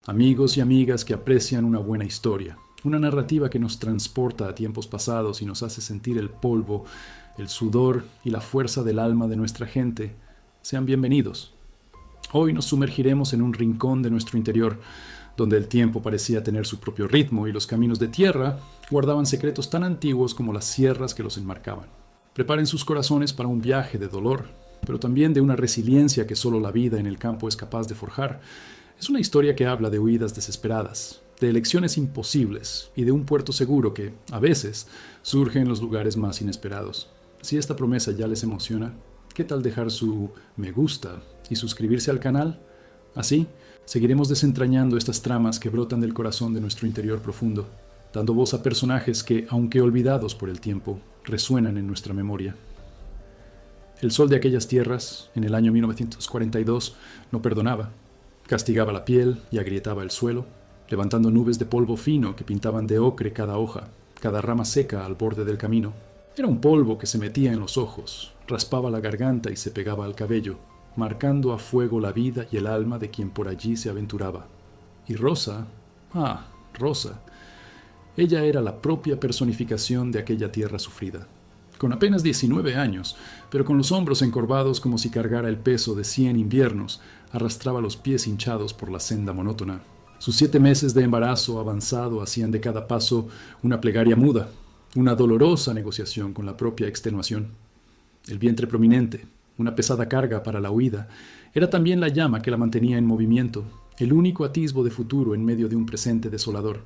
amigos y amigas que aprecian una buena historia, una narrativa que nos transporta a tiempos pasados y nos hace sentir el polvo, el sudor y la fuerza del alma de nuestra gente. Sean bienvenidos. Hoy nos sumergiremos en un rincón de nuestro interior, donde el tiempo parecía tener su propio ritmo y los caminos de tierra guardaban secretos tan antiguos como las sierras que los enmarcaban. Preparen sus corazones para un viaje de dolor, pero también de una resiliencia que solo la vida en el campo es capaz de forjar. Es una historia que habla de huidas desesperadas, de elecciones imposibles y de un puerto seguro que, a veces, surge en los lugares más inesperados. Si esta promesa ya les emociona, ¿qué tal dejar su me gusta y suscribirse al canal? Así, seguiremos desentrañando estas tramas que brotan del corazón de nuestro interior profundo, dando voz a personajes que, aunque olvidados por el tiempo, resuenan en nuestra memoria. El sol de aquellas tierras, en el año 1942, no perdonaba. Castigaba la piel y agrietaba el suelo, levantando nubes de polvo fino que pintaban de ocre cada hoja, cada rama seca al borde del camino. Era un polvo que se metía en los ojos, raspaba la garganta y se pegaba al cabello, marcando a fuego la vida y el alma de quien por allí se aventuraba. Y Rosa, Rosa, ella era la propia personificación de aquella tierra sufrida. Con apenas 19 años, pero con los hombros encorvados como si cargara el peso de 100 inviernos, arrastraba los pies hinchados por la senda monótona. Sus 7 meses de embarazo avanzado hacían de cada paso una plegaria muda, una dolorosa negociación con la propia extenuación. El vientre prominente, una pesada carga para la huida, era también la llama que la mantenía en movimiento, el único atisbo de futuro en medio de un presente desolador.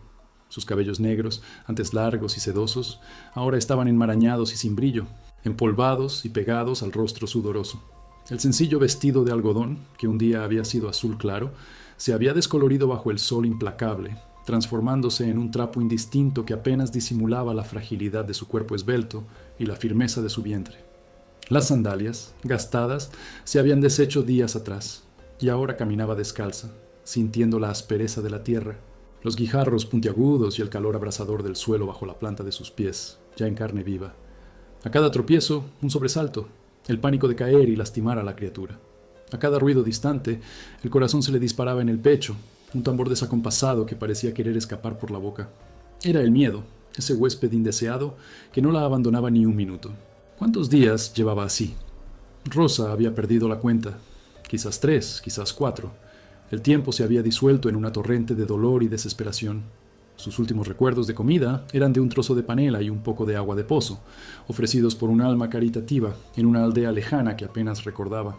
Sus cabellos negros, antes largos y sedosos, ahora estaban enmarañados y sin brillo, empolvados y pegados al rostro sudoroso. El sencillo vestido de algodón, que un día había sido azul claro, se había descolorido bajo el sol implacable, transformándose en un trapo indistinto que apenas disimulaba la fragilidad de su cuerpo esbelto y la firmeza de su vientre. Las sandalias, gastadas, se habían deshecho días atrás, y ahora caminaba descalza, sintiendo la aspereza de la tierra, los guijarros puntiagudos y el calor abrasador del suelo bajo la planta de sus pies, ya en carne viva. A cada tropiezo, un sobresalto, el pánico de caer y lastimar a la criatura. A cada ruido distante, el corazón se le disparaba en el pecho, un tambor desacompasado que parecía querer escapar por la boca. Era el miedo, ese huésped indeseado que no la abandonaba ni un minuto. ¿Cuántos días llevaba así? Rosa había perdido la cuenta. Quizás 3, quizás 4. El tiempo se había disuelto en una torrente de dolor y desesperación. Sus últimos recuerdos de comida eran de un trozo de panela y un poco de agua de pozo, ofrecidos por un alma caritativa en una aldea lejana que apenas recordaba.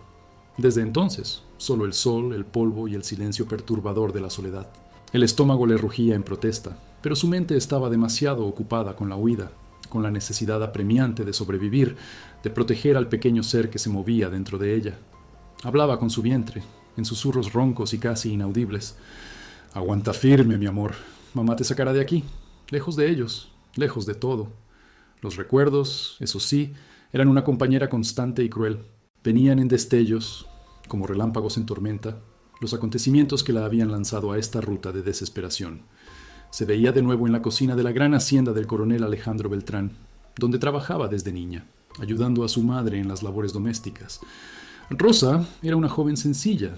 Desde entonces, solo el sol, el polvo y el silencio perturbador de la soledad. El estómago le rugía en protesta, pero su mente estaba demasiado ocupada con la huida, con la necesidad apremiante de sobrevivir, de proteger al pequeño ser que se movía dentro de ella. Hablaba con su vientre, en susurros roncos y casi inaudibles. «Aguanta firme, mi amor. Mamá te sacará de aquí, lejos de ellos, lejos de todo». Los recuerdos, eso sí, eran una compañera constante y cruel. Venían en destellos, como relámpagos en tormenta, los acontecimientos que la habían lanzado a esta ruta de desesperación. Se veía de nuevo en la cocina de la gran hacienda del coronel Alejandro Beltrán, donde trabajaba desde niña, ayudando a su madre en las labores domésticas. Rosa era una joven sencilla,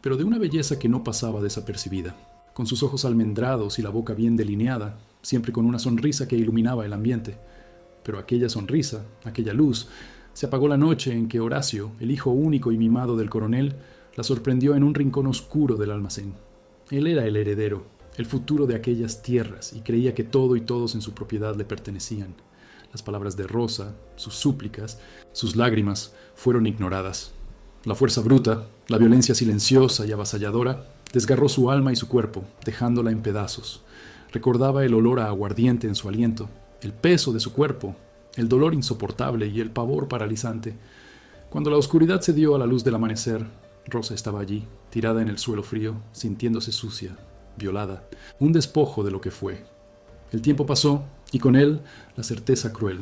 pero de una belleza que no pasaba desapercibida, con sus ojos almendrados y la boca bien delineada, siempre con una sonrisa que iluminaba el ambiente. Pero aquella sonrisa, aquella luz, se apagó la noche en que Horacio, el hijo único y mimado del coronel, la sorprendió en un rincón oscuro del almacén. Él era el heredero, el futuro de aquellas tierras, y creía que todo y todos en su propiedad le pertenecían. Las palabras de Rosa, sus súplicas, sus lágrimas, fueron ignoradas. La fuerza bruta, la violencia silenciosa y avasalladora, desgarró su alma y su cuerpo, dejándola en pedazos. Recordaba el olor a aguardiente en su aliento, el peso de su cuerpo, el dolor insoportable y el pavor paralizante. Cuando la oscuridad se dio a la luz del amanecer, Rosa estaba allí, tirada en el suelo frío, sintiéndose sucia, violada, un despojo de lo que fue. El tiempo pasó, y con él la certeza cruel.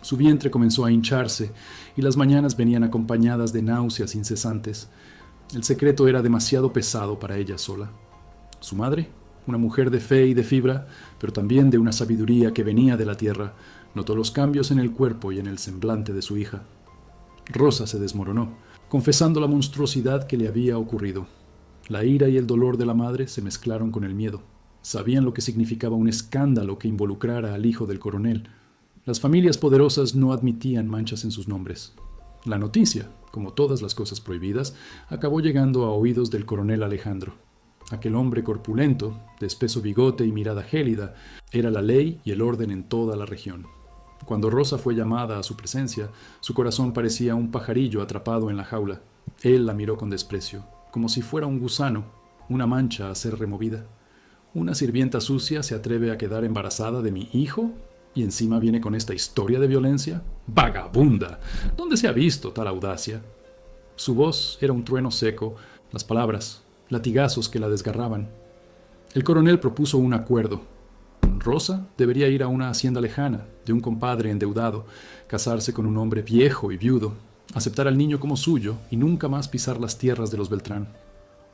Su vientre comenzó a hincharse, y las mañanas venían acompañadas de náuseas incesantes. El secreto era demasiado pesado para ella sola. Su madre, una mujer de fe y de fibra, pero también de una sabiduría que venía de la tierra, notó los cambios en el cuerpo y en el semblante de su hija. Rosa se desmoronó, confesando la monstruosidad que le había ocurrido. La ira y el dolor de la madre se mezclaron con el miedo. Sabían lo que significaba un escándalo que involucrara al hijo del coronel. Las familias poderosas no admitían manchas en sus nombres. La noticia, como todas las cosas prohibidas, acabó llegando a oídos del coronel Alejandro. Aquel hombre corpulento, de espeso bigote y mirada gélida, era la ley y el orden en toda la región. Cuando Rosa fue llamada a su presencia, su corazón parecía un pajarillo atrapado en la jaula. Él la miró con desprecio, como si fuera un gusano, una mancha a ser removida. ¿Una sirvienta sucia se atreve a quedar embarazada de mi hijo? ¿Y encima viene con esta historia de violencia? ¡Vagabunda! ¿Dónde se ha visto tal audacia? Su voz era un trueno seco, las palabras, latigazos que la desgarraban. El coronel propuso un acuerdo. Rosa debería ir a una hacienda lejana, de un compadre endeudado, casarse con un hombre viejo y viudo, aceptar al niño como suyo y nunca más pisar las tierras de los Beltrán.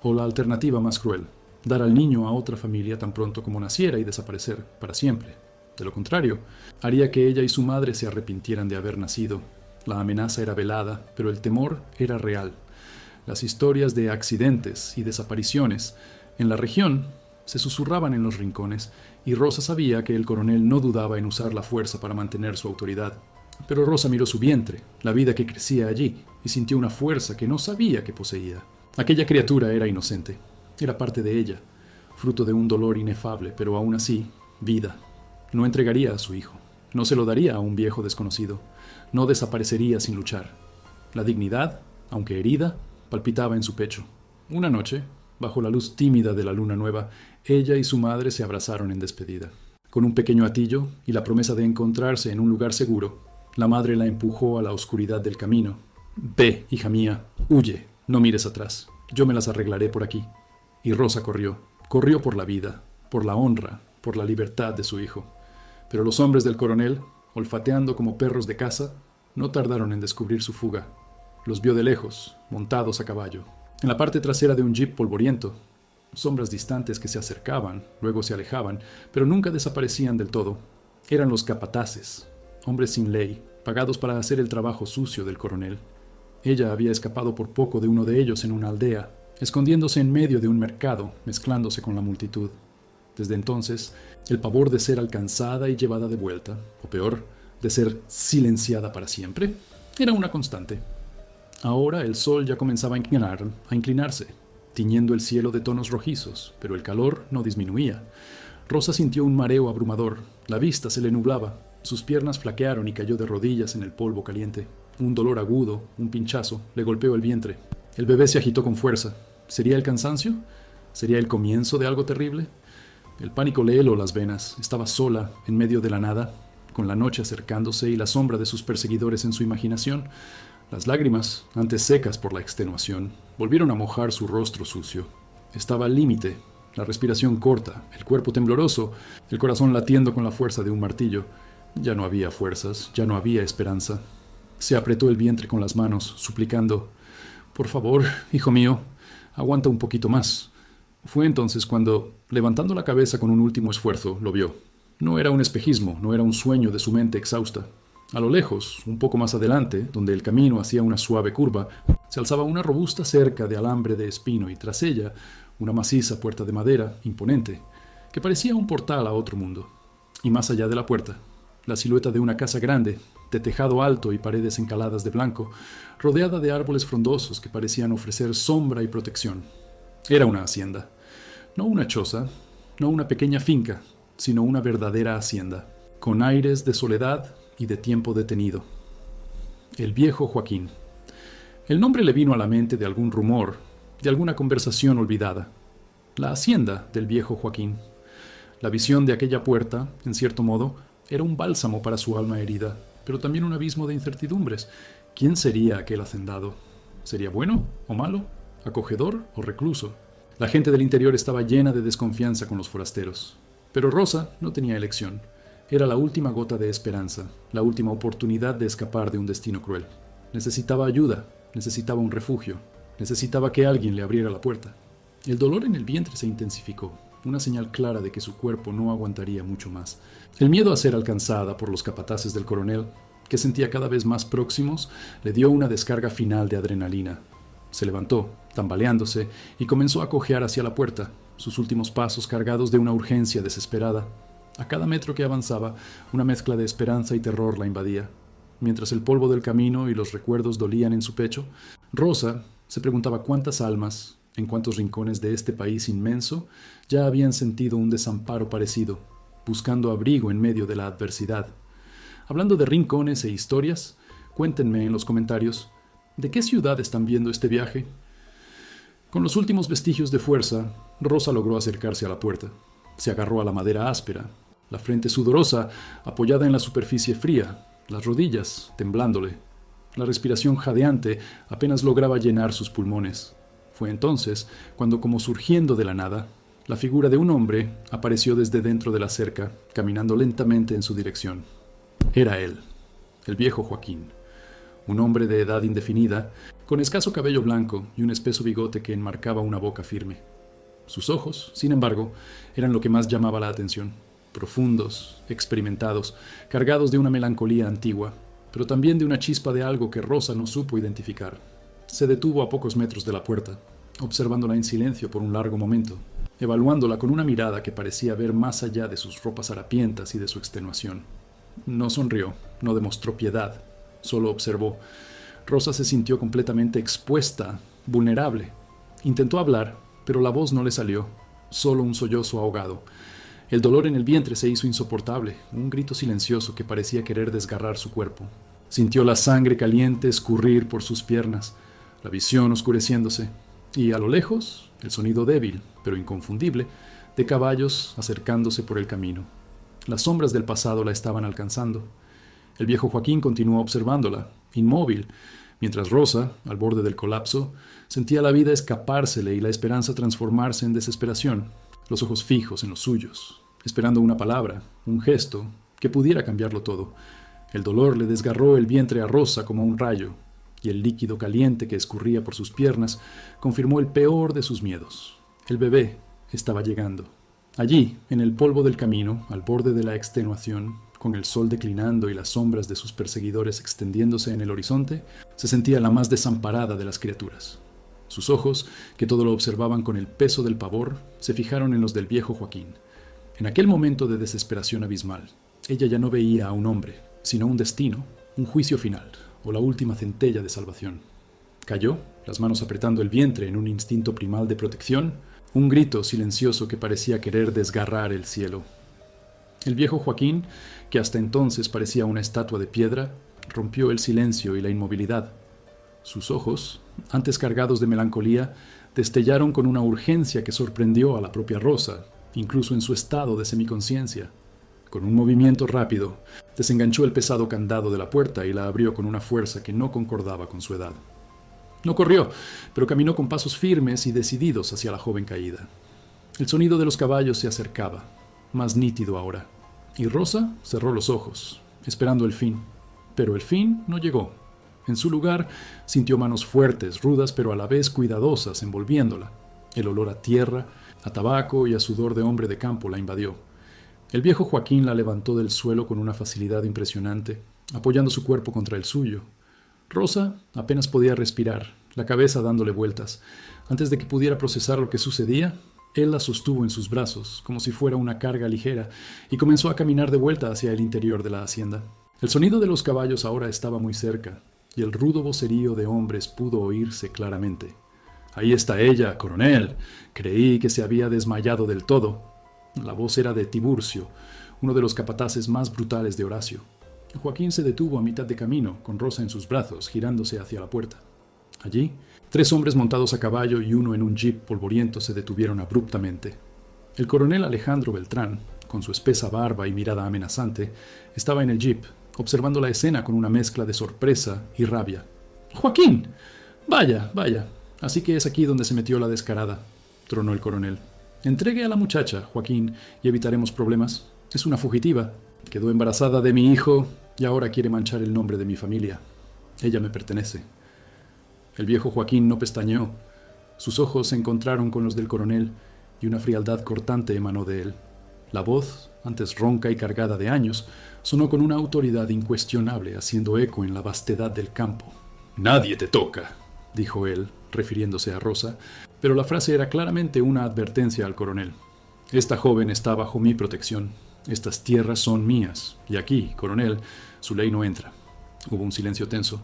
O la alternativa más cruel, dar al niño a otra familia tan pronto como naciera y desaparecer para siempre. De lo contrario, haría que ella y su madre se arrepintieran de haber nacido. La amenaza era velada, pero el temor era real. Las historias de accidentes y desapariciones en la región se susurraban en los rincones, y Rosa sabía que el coronel no dudaba en usar la fuerza para mantener su autoridad. Pero Rosa miró su vientre, la vida que crecía allí, y sintió una fuerza que no sabía que poseía. Aquella criatura era inocente, era parte de ella, fruto de un dolor inefable, pero aún así, vida. No entregaría a su hijo, no se lo daría a un viejo desconocido, no desaparecería sin luchar. La dignidad, aunque herida, palpitaba en su pecho. Una noche, bajo la luz tímida de la luna nueva, ella y su madre se abrazaron en despedida. Con un pequeño atillo y la promesa de encontrarse en un lugar seguro, la madre la empujó a la oscuridad del camino. «Ve, hija mía, huye, no mires atrás, yo me las arreglaré por aquí». Y Rosa corrió por la vida, por la honra, por la libertad de su hijo. Pero los hombres del coronel, olfateando como perros de caza, no tardaron en descubrir su fuga. Los vio de lejos, montados a caballo, en la parte trasera de un jeep polvoriento. Sombras distantes que se acercaban, luego se alejaban, pero nunca desaparecían del todo. Eran los capataces, hombres sin ley, pagados para hacer el trabajo sucio del coronel. Ella había escapado por poco de uno de ellos en una aldea, escondiéndose en medio de un mercado, mezclándose con la multitud. Desde entonces, el pavor de ser alcanzada y llevada de vuelta, o peor, de ser silenciada para siempre, era una constante. Ahora el sol ya comenzaba a inclinarse, tiñendo el cielo de tonos rojizos, pero el calor no disminuía. Rosa sintió un mareo abrumador, la vista se le nublaba, sus piernas flaquearon y cayó de rodillas en el polvo caliente. Un dolor agudo, un pinchazo, le golpeó el vientre. El bebé se agitó con fuerza. ¿Sería el cansancio? ¿Sería el comienzo de algo terrible? El pánico le heló las venas. Estaba sola, en medio de la nada, con la noche acercándose y la sombra de sus perseguidores en su imaginación. Las lágrimas, antes secas por la extenuación, volvieron a mojar su rostro sucio. Estaba al límite, la respiración corta, el cuerpo tembloroso, el corazón latiendo con la fuerza de un martillo. Ya no había fuerzas, ya no había esperanza. Se apretó el vientre con las manos, suplicando: «Por favor, hijo mío, aguanta un poquito más». Fue entonces cuando, levantando la cabeza con un último esfuerzo, lo vio. No era un espejismo, no era un sueño de su mente exhausta. A lo lejos, un poco más adelante, donde el camino hacía una suave curva, se alzaba una robusta cerca de alambre de espino y tras ella una maciza puerta de madera, imponente, que parecía un portal a otro mundo. Y más allá de la puerta, la silueta de una casa grande, de tejado alto y paredes encaladas de blanco, rodeada de árboles frondosos que parecían ofrecer sombra y protección. Era una hacienda. No una choza, no una pequeña finca, sino una verdadera hacienda, con aires de soledad y de tiempo detenido. El viejo Joaquín. El nombre le vino a la mente de algún rumor, de alguna conversación olvidada. La hacienda del viejo Joaquín. La visión de aquella puerta, en cierto modo, era un bálsamo para su alma herida, pero también un abismo de incertidumbres. ¿Quién sería aquel hacendado? ¿Sería bueno o malo? ¿Acogedor o recluso? La gente del interior estaba llena de desconfianza con los forasteros. Pero Rosa no tenía elección. Era la última gota de esperanza, la última oportunidad de escapar de un destino cruel. Necesitaba ayuda, necesitaba un refugio, necesitaba que alguien le abriera la puerta. El dolor en el vientre se intensificó, una señal clara de que su cuerpo no aguantaría mucho más. El miedo a ser alcanzada por los capataces del coronel, que sentía cada vez más próximos, le dio una descarga final de adrenalina. Se levantó, tambaleándose, y comenzó a cojear hacia la puerta, sus últimos pasos cargados de una urgencia desesperada. A cada metro que avanzaba, una mezcla de esperanza y terror la invadía. Mientras el polvo del camino y los recuerdos dolían en su pecho, Rosa se preguntaba cuántas almas, en cuántos rincones de este país inmenso, ya habían sentido un desamparo parecido, buscando abrigo en medio de la adversidad. Hablando de rincones e historias, cuéntenme en los comentarios, ¿de qué ciudad están viendo este viaje? Con los últimos vestigios de fuerza, Rosa logró acercarse a la puerta. Se agarró a la madera áspera, la frente sudorosa apoyada en la superficie fría, las rodillas temblándole. La respiración jadeante apenas lograba llenar sus pulmones. Fue entonces cuando, como surgiendo de la nada, la figura de un hombre apareció desde dentro de la cerca, caminando lentamente en su dirección. Era él, el viejo Joaquín, un hombre de edad indefinida, con escaso cabello blanco y un espeso bigote que enmarcaba una boca firme. Sus ojos, sin embargo, eran lo que más llamaba la atención, profundos, experimentados, cargados de una melancolía antigua, pero también de una chispa de algo que Rosa no supo identificar. Se detuvo a pocos metros de la puerta, observándola en silencio por un largo momento, evaluándola con una mirada que parecía ver más allá de sus ropas harapientas y de su extenuación. No sonrió, no demostró piedad, solo observó. Rosa se sintió completamente expuesta, vulnerable. Intentó hablar, pero la voz no le salió, solo un sollozo ahogado. El dolor en el vientre se hizo insoportable, un grito silencioso que parecía querer desgarrar su cuerpo. Sintió la sangre caliente escurrir por sus piernas, la visión oscureciéndose, y a lo lejos, el sonido débil, pero inconfundible, de caballos acercándose por el camino. Las sombras del pasado la estaban alcanzando. El viejo Joaquín continuó observándola, inmóvil, mientras Rosa, al borde del colapso, sentía la vida escapársele y la esperanza transformarse en desesperación, los ojos fijos en los suyos, esperando una palabra, un gesto, que pudiera cambiarlo todo. El dolor le desgarró el vientre a Rosa como un rayo, y el líquido caliente que escurría por sus piernas confirmó el peor de sus miedos. El bebé estaba llegando. Allí, en el polvo del camino, al borde de la extenuación, con el sol declinando y las sombras de sus perseguidores extendiéndose en el horizonte, se sentía la más desamparada de las criaturas. Sus ojos, que todo lo observaban con el peso del pavor, se fijaron en los del viejo Joaquín. En aquel momento de desesperación abismal, ella ya no veía a un hombre, sino un destino, un juicio final, o la última centella de salvación. Cayó, las manos apretando el vientre en un instinto primal de protección, un grito silencioso que parecía querer desgarrar el cielo. El viejo Joaquín, que hasta entonces parecía una estatua de piedra, rompió el silencio y la inmovilidad. Sus ojos, antes cargados de melancolía, destellaron con una urgencia que sorprendió a la propia Rosa, incluso en su estado de semiconciencia. Con un movimiento rápido, desenganchó el pesado candado de la puerta y la abrió con una fuerza que no concordaba con su edad. No corrió, pero caminó con pasos firmes y decididos hacia la joven caída. El sonido de los caballos se acercaba, más nítido ahora, y Rosa cerró los ojos, esperando el fin. Pero el fin no llegó. En su lugar, sintió manos fuertes, rudas, pero a la vez cuidadosas, envolviéndola. El olor a tierra, a tabaco y a sudor de hombre de campo la invadió. El viejo Joaquín la levantó del suelo con una facilidad impresionante, apoyando su cuerpo contra el suyo. Rosa apenas podía respirar, la cabeza dándole vueltas. Antes de que pudiera procesar lo que sucedía, él la sostuvo en sus brazos, como si fuera una carga ligera, y comenzó a caminar de vuelta hacia el interior de la hacienda. El sonido de los caballos ahora estaba muy cerca, y el rudo vocerío de hombres pudo oírse claramente. «Ahí está ella, coronel. Creí que se había desmayado del todo». La voz era de Tiburcio, uno de los capataces más brutales de Horacio. Joaquín se detuvo a mitad de camino, con Rosa en sus brazos, girándose hacia la puerta. Allí, 3 hombres montados a caballo y uno en un jeep polvoriento se detuvieron abruptamente. El coronel Alejandro Beltrán, con su espesa barba y mirada amenazante, estaba en el jeep, observando la escena con una mezcla de sorpresa y rabia. «¡Joaquín! Vaya, vaya. Así que es aquí donde se metió la descarada», tronó el coronel. «Entregue a la muchacha, Joaquín, y evitaremos problemas. Es una fugitiva. Quedó embarazada de mi hijo y ahora quiere manchar el nombre de mi familia. Ella me pertenece». El viejo Joaquín no pestañeó. Sus ojos se encontraron con los del coronel y una frialdad cortante emanó de él. La voz, antes ronca y cargada de años, sonó con una autoridad incuestionable, haciendo eco en la vastedad del campo. «Nadie te toca», dijo él, refiriéndose a Rosa, pero la frase era claramente una advertencia al coronel. Esta joven está bajo mi protección. Estas tierras son mías. Y aquí, coronel, su ley no entra. Hubo un silencio tenso.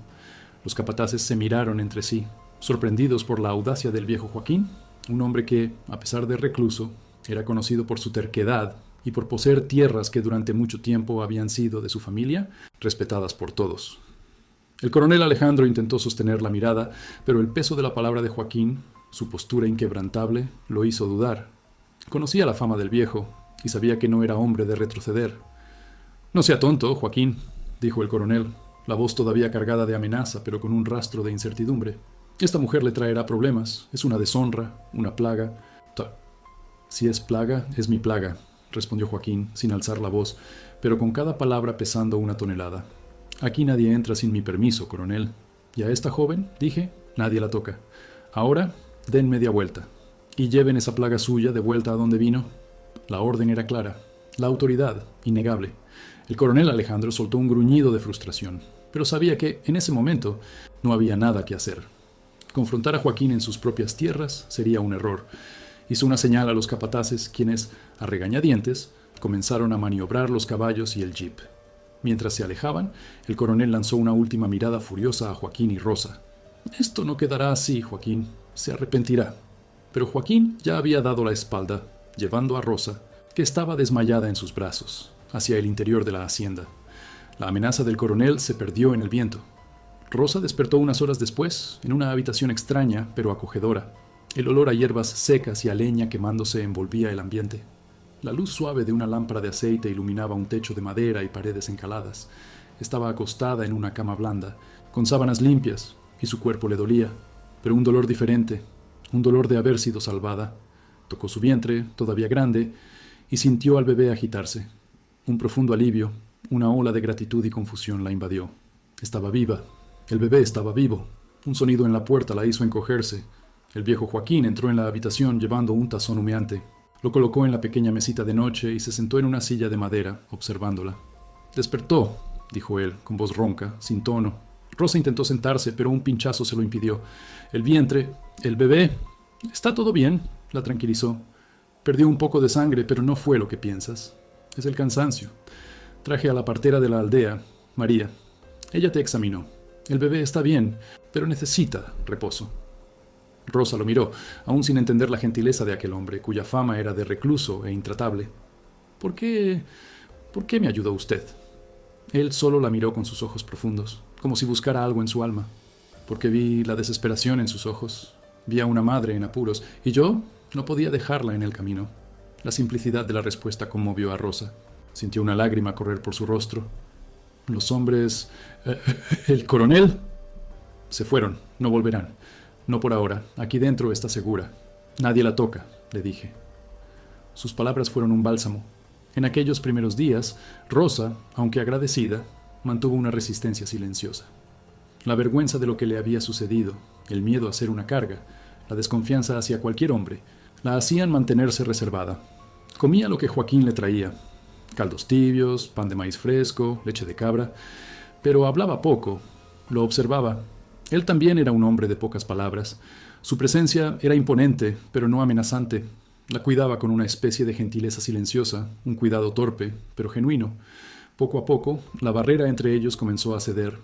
Los capataces se miraron entre sí, sorprendidos por la audacia del viejo Joaquín, un hombre que, a pesar de recluso, era conocido por su terquedad y por poseer tierras que durante mucho tiempo habían sido de su familia, respetadas por todos. El coronel Alejandro intentó sostener la mirada, pero el peso de la palabra de Joaquín, su postura inquebrantable, lo hizo dudar. Conocía la fama del viejo y sabía que no era hombre de retroceder. «No sea tonto, Joaquín», dijo el coronel, la voz todavía cargada de amenaza, pero con un rastro de incertidumbre. «Esta mujer le traerá problemas. Es una deshonra, una plaga». «Si es plaga, es mi plaga», respondió Joaquín, sin alzar la voz, pero con cada palabra pesando una tonelada. «Aquí nadie entra sin mi permiso, coronel. Y a esta joven, dije, nadie la toca. Ahora, den media vuelta. Y lleven esa plaga suya de vuelta a donde vino». La orden era clara. La autoridad, innegable. El coronel Alejandro soltó un gruñido de frustración, pero sabía que, en ese momento, no había nada que hacer. Confrontar a Joaquín en sus propias tierras sería un error. Hizo una señal a los capataces, quienes, a regañadientes, comenzaron a maniobrar los caballos y el jeep. Mientras se alejaban, el coronel lanzó una última mirada furiosa a Joaquín y Rosa. «Esto no quedará así, Joaquín. Se arrepentirá». Pero Joaquín ya había dado la espalda, llevando a Rosa, que estaba desmayada en sus brazos, hacia el interior de la hacienda. La amenaza del coronel se perdió en el viento. Rosa despertó unas horas después, en una habitación extraña pero acogedora. El olor a hierbas secas y a leña quemándose envolvía el ambiente. La luz suave de una lámpara de aceite iluminaba un techo de madera y paredes encaladas. Estaba acostada en una cama blanda, con sábanas limpias, y su cuerpo le dolía, pero un dolor diferente, un dolor de haber sido salvada. Tocó su vientre, todavía grande, y sintió al bebé agitarse. Un profundo alivio, una ola de gratitud y confusión la invadió. Estaba viva. El bebé estaba vivo. Un sonido en la puerta la hizo encogerse. El viejo Joaquín entró en la habitación llevando un tazón humeante. Lo colocó en la pequeña mesita de noche y se sentó en una silla de madera, observándola. «Despertó», dijo él, con voz ronca, sin tono. Rosa intentó sentarse, pero un pinchazo se lo impidió. El vientre, el bebé. «Está todo bien», la tranquilizó. «Perdió un poco de sangre, pero no fue lo que piensas. Es el cansancio. Traje a la partera de la aldea, María. Ella te examinó. El bebé está bien, pero necesita reposo». Rosa lo miró, aún sin entender la gentileza de aquel hombre, cuya fama era de recluso e intratable. ¿Por qué me ayudó usted?» Él solo la miró con sus ojos profundos, como si buscara algo en su alma. «Porque vi la desesperación en sus ojos. Vi a una madre en apuros, y yo no podía dejarla en el camino». La simplicidad de la respuesta conmovió a Rosa. Sintió una lágrima correr por su rostro. «Los hombres... ¿El coronel?» «Se fueron, no volverán. No por ahora, aquí dentro está segura. Nadie la toca», le dije. Sus palabras fueron un bálsamo. En aquellos primeros días, Rosa, aunque agradecida, mantuvo una resistencia silenciosa. La vergüenza de lo que le había sucedido, el miedo a ser una carga, la desconfianza hacia cualquier hombre, la hacían mantenerse reservada. Comía lo que Joaquín le traía: caldos tibios, pan de maíz fresco, leche de cabra, pero hablaba poco, lo observaba. Él también era un hombre de pocas palabras. Su presencia era imponente, pero no amenazante. La cuidaba con una especie de gentileza silenciosa, un cuidado torpe, pero genuino. Poco a poco, la barrera entre ellos comenzó a ceder.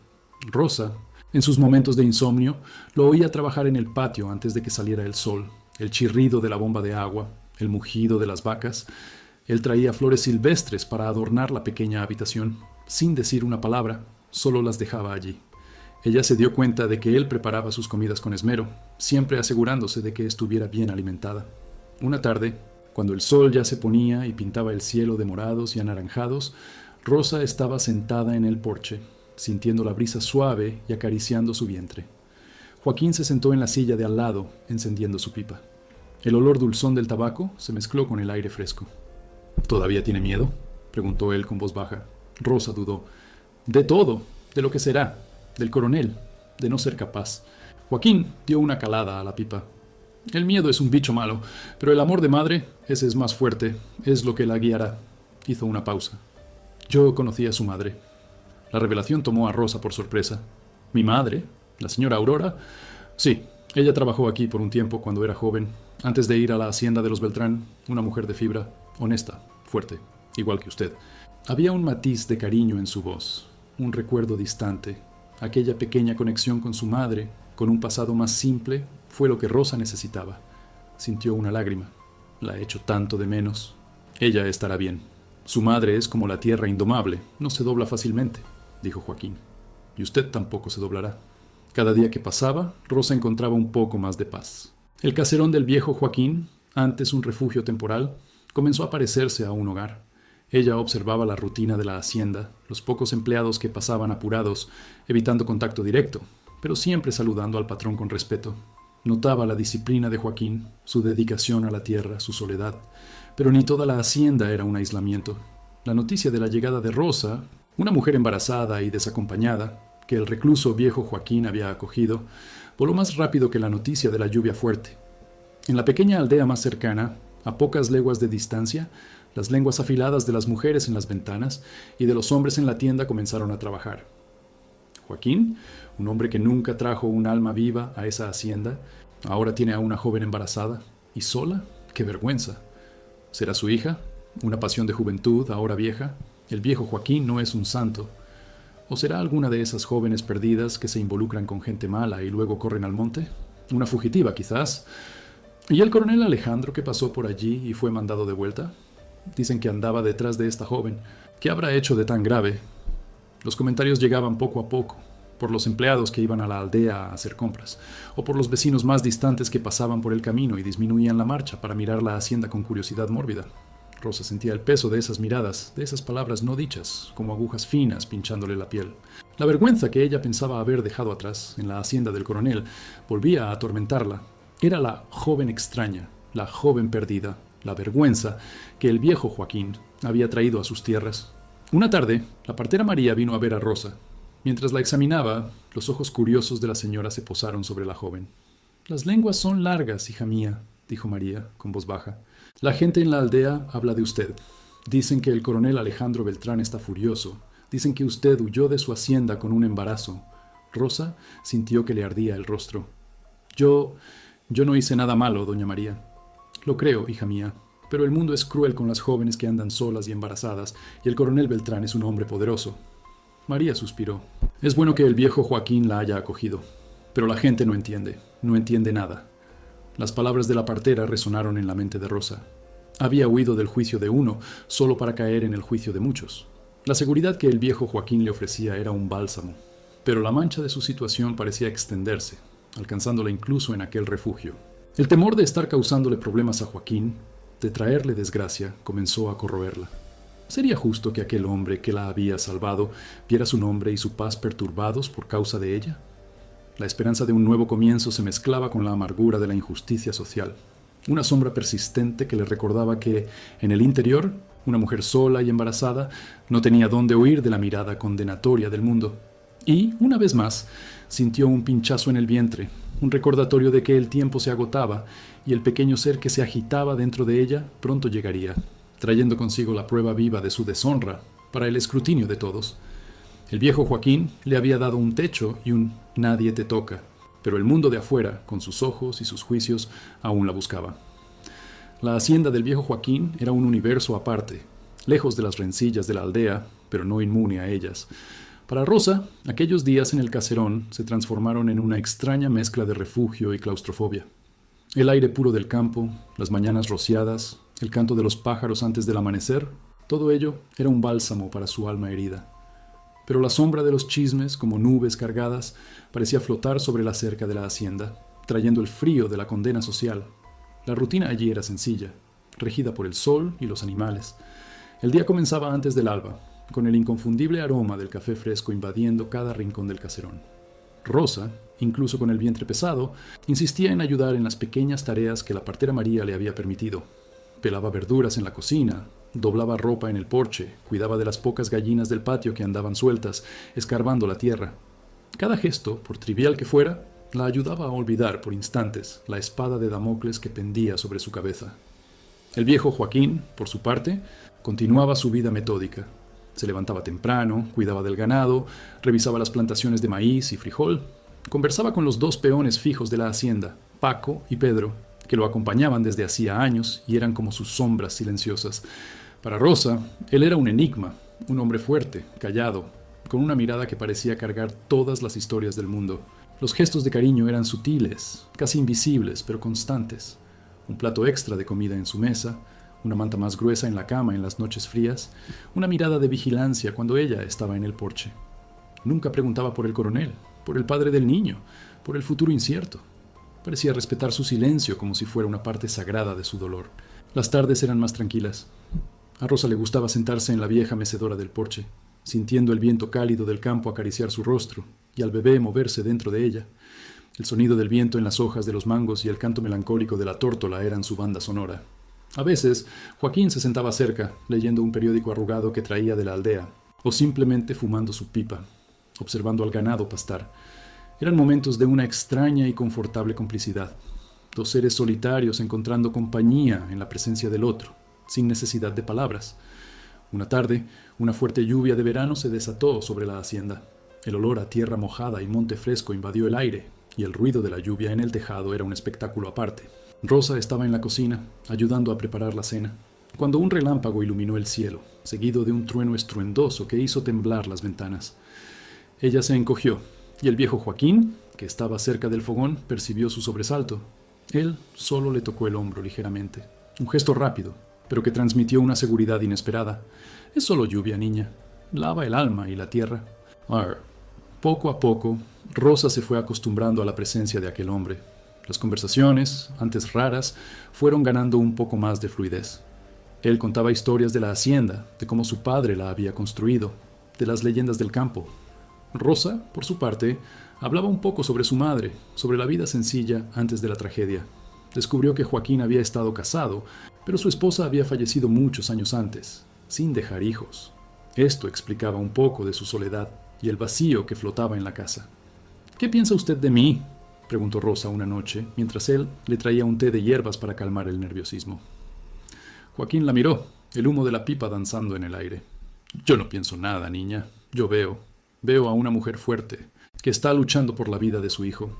Rosa, en sus momentos de insomnio, lo oía trabajar en el patio antes de que saliera el sol, el chirrido de la bomba de agua, el mugido de las vacas. Él traía flores silvestres para adornar la pequeña habitación. Sin decir una palabra, solo las dejaba allí. Ella se dio cuenta de que él preparaba sus comidas con esmero, siempre asegurándose de que estuviera bien alimentada. Una tarde, cuando el sol ya se ponía y pintaba el cielo de morados y anaranjados, Rosa estaba sentada en el porche, sintiendo la brisa suave y acariciando su vientre. Joaquín se sentó en la silla de al lado, encendiendo su pipa. El olor dulzón del tabaco se mezcló con el aire fresco. «¿Todavía tiene miedo?», preguntó él con voz baja. Rosa dudó. «De todo, de lo que será. Del coronel, de no ser capaz». Joaquín dio una calada a la pipa. «El miedo es un bicho malo, pero el amor de madre, ese es más fuerte, es lo que la guiará». Hizo una pausa. «Yo conocí a su madre». La revelación tomó a Rosa por sorpresa. «¿Mi madre? ¿La señora Aurora?» «Sí, Ella trabajó aquí por un tiempo cuando era joven, antes de ir a la hacienda de los Beltrán, una mujer de fibra, honesta, fuerte, igual que usted. Había un matiz de cariño en su voz, un recuerdo distante. Aquella pequeña conexión con su madre, con un pasado más simple, fue lo que Rosa necesitaba. Sintió una lágrima. La echo tanto de menos. Ella estará bien. Su madre es como la tierra indomable, no se dobla fácilmente, dijo Joaquín. Y usted tampoco se doblará. Cada día que pasaba, Rosa encontraba un poco más de paz. El caserón del viejo Joaquín, antes un refugio temporal, comenzó a parecerse a un hogar. Ella observaba la rutina de la hacienda, los pocos empleados que pasaban apurados, evitando contacto directo, pero siempre saludando al patrón con respeto. Notaba la disciplina de Joaquín, su dedicación a la tierra, su soledad, pero ni toda la hacienda era un aislamiento. La noticia de la llegada de Rosa, una mujer embarazada y desacompañada, que el recluso viejo Joaquín había acogido, voló más rápido que la noticia de la lluvia fuerte. En la pequeña aldea más cercana, a pocas leguas de distancia, las lenguas afiladas de las mujeres en las ventanas y de los hombres en la tienda comenzaron a trabajar. Joaquín, un hombre que nunca trajo un alma viva a esa hacienda, ahora tiene a una joven embarazada. ¿Y sola? ¡Qué vergüenza! ¿Será su hija? ¿Una pasión de juventud, ahora vieja? El viejo Joaquín no es un santo. ¿O será alguna de esas jóvenes perdidas que se involucran con gente mala y luego corren al monte? Una fugitiva, quizás. ¿Y el coronel Alejandro que pasó por allí y fue mandado de vuelta? Dicen que andaba detrás de esta joven. ¿Qué habrá hecho de tan grave? Los comentarios llegaban poco a poco, por los empleados que iban a la aldea a hacer compras, o por los vecinos más distantes que pasaban por el camino y disminuían la marcha para mirar la hacienda con curiosidad mórbida. Rosa sentía el peso de esas miradas, de esas palabras no dichas, como agujas finas pinchándole la piel. La vergüenza que ella pensaba haber dejado atrás, en la hacienda del coronel, volvía a atormentarla. Era la joven extraña, la joven perdida, la vergüenza que el viejo Joaquín había traído a sus tierras. Una tarde, la partera María vino a ver a Rosa. Mientras la examinaba, los ojos curiosos de la señora se posaron sobre la joven. «Las lenguas son largas, hija mía», dijo María, con voz baja. «La gente en la aldea habla de usted. Dicen que el coronel Alejandro Beltrán está furioso. Dicen que usted huyó de su hacienda con un embarazo». Rosa sintió que le ardía el rostro. Yo no hice nada malo, doña María. Lo creo, hija mía, pero el mundo es cruel con las jóvenes que andan solas y embarazadas, y el coronel Beltrán es un hombre poderoso». María suspiró. Es bueno que el viejo Joaquín la haya acogido, pero la gente no entiende nada. Las palabras de la partera resonaron en la mente de Rosa. Había huido del juicio de uno solo para caer en el juicio de muchos. La seguridad que el viejo Joaquín le ofrecía era un bálsamo, pero la mancha de su situación parecía extenderse, alcanzándola incluso en aquel refugio. El temor de estar causándole problemas a Joaquín, de traerle desgracia, comenzó a corroerla. ¿Sería justo que aquel hombre que la había salvado viera su nombre y su paz perturbados por causa de ella? La esperanza de un nuevo comienzo se mezclaba con la amargura de la injusticia social. Una sombra persistente que le recordaba que, en el interior, una mujer sola y embarazada no tenía dónde huir de la mirada condenatoria del mundo. Y, una vez más, sintió un pinchazo en el vientre, un recordatorio de que el tiempo se agotaba y el pequeño ser que se agitaba dentro de ella pronto llegaría, trayendo consigo la prueba viva de su deshonra para el escrutinio de todos. El viejo Joaquín le había dado un techo y un «nadie te toca», pero el mundo de afuera, con sus ojos y sus juicios, aún la buscaba. La hacienda del viejo Joaquín era un universo aparte, lejos de las rencillas de la aldea, pero no inmune a ellas. Para Rosa, aquellos días en el caserón se transformaron en una extraña mezcla de refugio y claustrofobia. El aire puro del campo, las mañanas rociadas, el canto de los pájaros antes del amanecer, todo ello era un bálsamo para su alma herida. Pero la sombra de los chismes, como nubes cargadas, parecía flotar sobre la cerca de la hacienda, trayendo el frío de la condena social. La rutina allí era sencilla, regida por el sol y los animales. El día comenzaba antes del alba, con el inconfundible aroma del café fresco invadiendo cada rincón del caserón. Rosa, incluso con el vientre pesado, insistía en ayudar en las pequeñas tareas que la partera María le había permitido. Pelaba verduras en la cocina, doblaba ropa en el porche, cuidaba de las pocas gallinas del patio que andaban sueltas, escarbando la tierra. Cada gesto, por trivial que fuera, la ayudaba a olvidar por instantes la espada de Damocles que pendía sobre su cabeza. El viejo Joaquín, por su parte, continuaba su vida metódica. Se levantaba temprano, cuidaba del ganado, revisaba las plantaciones de maíz y frijol. Conversaba con los dos peones fijos de la hacienda, Paco y Pedro, que lo acompañaban desde hacía años y eran como sus sombras silenciosas. Para Rosa, él era un enigma, un hombre fuerte, callado, con una mirada que parecía cargar todas las historias del mundo. Los gestos de cariño eran sutiles, casi invisibles, pero constantes. Un plato extra de comida en su mesa, una manta más gruesa en la cama en las noches frías, una mirada de vigilancia cuando ella estaba en el porche. Nunca preguntaba por el coronel, por el padre del niño, por el futuro incierto. Parecía respetar su silencio como si fuera una parte sagrada de su dolor. Las tardes eran más tranquilas. A Rosa le gustaba sentarse en la vieja mecedora del porche, sintiendo el viento cálido del campo acariciar su rostro y al bebé moverse dentro de ella. El sonido del viento en las hojas de los mangos y el canto melancólico de la tórtola eran su banda sonora. A veces, Joaquín se sentaba cerca, leyendo un periódico arrugado que traía de la aldea, o simplemente fumando su pipa, observando al ganado pastar. Eran momentos de una extraña y confortable complicidad. Dos seres solitarios encontrando compañía en la presencia del otro, sin necesidad de palabras. Una tarde, una fuerte lluvia de verano se desató sobre la hacienda. El olor a tierra mojada y monte fresco invadió el aire, y el ruido de la lluvia en el tejado era un espectáculo aparte. Rosa estaba en la cocina, ayudando a preparar la cena, cuando un relámpago iluminó el cielo, seguido de un trueno estruendoso que hizo temblar las ventanas. Ella se encogió, y el viejo Joaquín, que estaba cerca del fogón, percibió su sobresalto. Él solo le tocó el hombro ligeramente. Un gesto rápido, pero que transmitió una seguridad inesperada. Es solo lluvia, niña. Lava el alma y la tierra. Poco a poco, Rosa se fue acostumbrando a la presencia de aquel hombre. Las conversaciones, antes raras, fueron ganando un poco más de fluidez. Él contaba historias de la hacienda, de cómo su padre la había construido, de las leyendas del campo. Rosa, por su parte, hablaba un poco sobre su madre, sobre la vida sencilla antes de la tragedia. Descubrió que Joaquín había estado casado, pero su esposa había fallecido muchos años antes, sin dejar hijos. Esto explicaba un poco de su soledad y el vacío que flotaba en la casa. «¿Qué piensa usted de mí?», preguntó Rosa una noche, mientras él le traía un té de hierbas para calmar el nerviosismo. Joaquín la miró, el humo de la pipa danzando en el aire. «Yo no pienso nada, niña. Yo veo a una mujer fuerte, que está luchando por la vida de su hijo.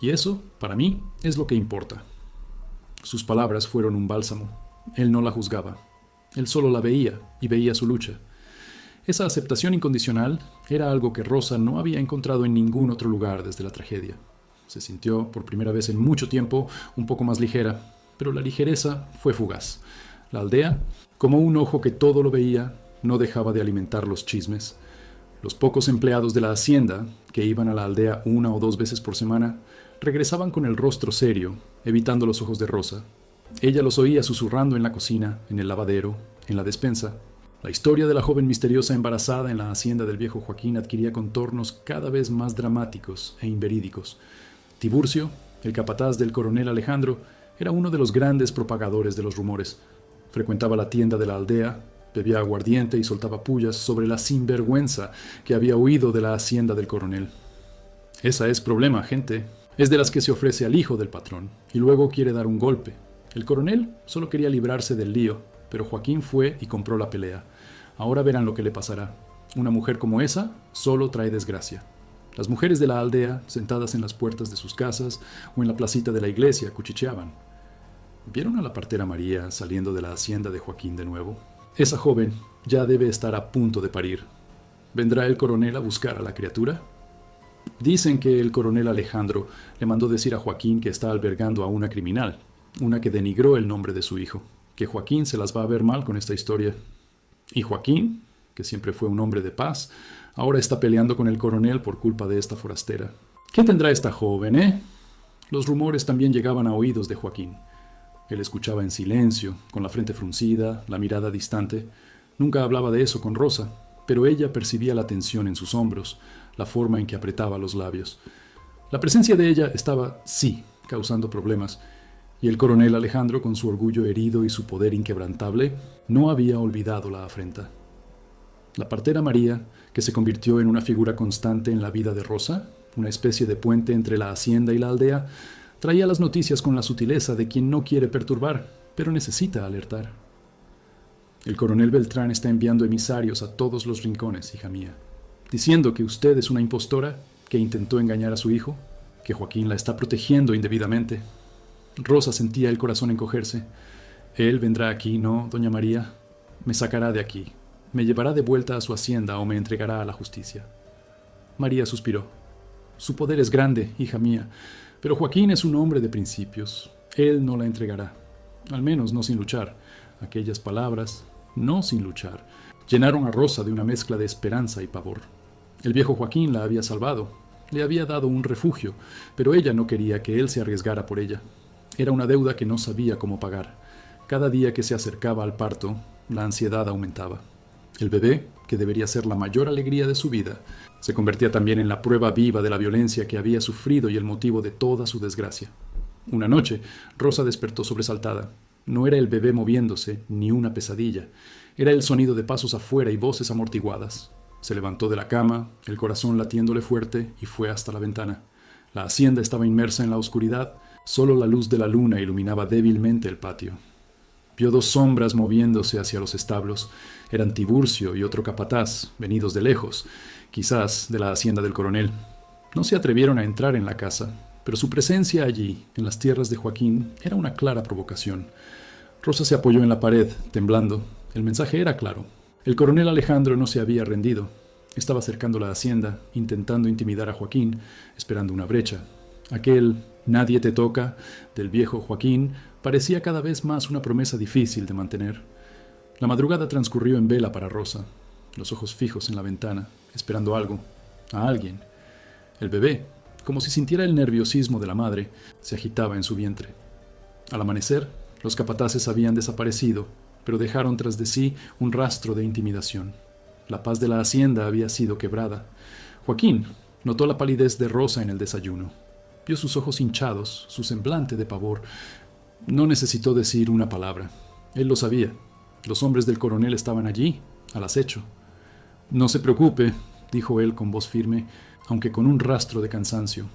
Y eso, para mí, es lo que importa». Sus palabras fueron un bálsamo. Él no la juzgaba. Él solo la veía y veía su lucha. Esa aceptación incondicional era algo que Rosa no había encontrado en ningún otro lugar desde la tragedia. Se sintió, por primera vez en mucho tiempo, un poco más ligera, pero la ligereza fue fugaz. La aldea, como un ojo que todo lo veía, no dejaba de alimentar los chismes. Los pocos empleados de la hacienda, que iban a la aldea 1 o 2 veces por semana, regresaban con el rostro serio, evitando los ojos de Rosa. Ella los oía susurrando en la cocina, en el lavadero, en la despensa. La historia de la joven misteriosa embarazada en la hacienda del viejo Joaquín adquiría contornos cada vez más dramáticos e inverídicos. Tiburcio, el capataz del coronel Alejandro, era uno de los grandes propagadores de los rumores. Frecuentaba la tienda de la aldea, bebía aguardiente y soltaba pullas sobre la sinvergüenza que había huido de la hacienda del coronel. Esa es problema, gente. Es de las que se ofrece al hijo del patrón y luego quiere dar un golpe. El coronel solo quería librarse del lío, pero Joaquín fue y compró la pelea. Ahora verán lo que le pasará. Una mujer como esa solo trae desgracia. Las mujeres de la aldea, sentadas en las puertas de sus casas o en la placita de la iglesia, cuchicheaban. ¿Vieron a la partera María saliendo de la hacienda de Joaquín de nuevo? Esa joven ya debe estar a punto de parir. ¿Vendrá el coronel a buscar a la criatura? Dicen que el coronel Alejandro le mandó decir a Joaquín que está albergando a una criminal, una que denigró el nombre de su hijo, que Joaquín se las va a ver mal con esta historia. Y Joaquín, que siempre fue un hombre de paz, ahora está peleando con el coronel por culpa de esta forastera. ¿Qué tendrá esta joven, eh? Los rumores también llegaban a oídos de Joaquín. Él escuchaba en silencio, con la frente fruncida, la mirada distante. Nunca hablaba de eso con Rosa, pero ella percibía la tensión en sus hombros, la forma en que apretaba los labios. La presencia de ella estaba, sí, causando problemas, y el coronel Alejandro, con su orgullo herido y su poder inquebrantable, no había olvidado la afrenta. La partera María, que se convirtió en una figura constante en la vida de Rosa, una especie de puente entre la hacienda y la aldea, traía las noticias con la sutileza de quien no quiere perturbar, pero necesita alertar. El coronel Beltrán está enviando emisarios a todos los rincones, hija mía, diciendo que usted es una impostora, ¿Que intentó engañar a su hijo? ¿Que Joaquín la está protegiendo indebidamente? Rosa sentía el corazón encogerse. Él vendrá aquí, ¿no, doña María? Me sacará de aquí. Me llevará de vuelta a su hacienda o me entregará a la justicia. María suspiró. Su poder es grande, hija mía, pero Joaquín es un hombre de principios. Él no la entregará. Al menos no sin luchar. Aquellas palabras, no sin luchar, llenaron a Rosa de una mezcla de esperanza y pavor. El viejo Joaquín la había salvado. Le había dado un refugio, pero ella no quería que él se arriesgara por ella. Era una deuda que no sabía cómo pagar. Cada día que se acercaba al parto, la ansiedad aumentaba. El bebé, que debería ser la mayor alegría de su vida, se convertía también en la prueba viva de la violencia que había sufrido y el motivo de toda su desgracia. Una noche, Rosa despertó sobresaltada. No era el bebé moviéndose, ni una pesadilla. Era el sonido de pasos afuera y voces amortiguadas. Se levantó de la cama, el corazón latiéndole fuerte, y fue hasta la ventana. La hacienda estaba inmersa en la oscuridad. Solo la luz de la luna iluminaba débilmente el patio. Vio dos sombras moviéndose hacia los establos. Eran Tiburcio y otro capataz, venidos de lejos, quizás de la hacienda del coronel. No se atrevieron a entrar en la casa, pero su presencia allí, en las tierras de Joaquín, era una clara provocación. Rosa se apoyó en la pared, temblando. El mensaje era claro. El coronel Alejandro no se había rendido. Estaba cercando la hacienda, intentando intimidar a Joaquín, esperando una brecha. Aquel «nadie te toca» del viejo Joaquín parecía cada vez más una promesa difícil de mantener. La madrugada transcurrió en vela para Rosa, los ojos fijos en la ventana, esperando algo, a alguien. El bebé, como si sintiera el nerviosismo de la madre, se agitaba en su vientre. Al amanecer, los capataces habían desaparecido, pero dejaron tras de sí un rastro de intimidación. La paz de la hacienda había sido quebrada. Joaquín notó la palidez de Rosa en el desayuno. Vio sus ojos hinchados, su semblante de pavor. No necesitó decir una palabra. Él lo sabía. Los hombres del coronel estaban allí, al acecho. «No se preocupe», dijo él con voz firme, aunque con un rastro de cansancio.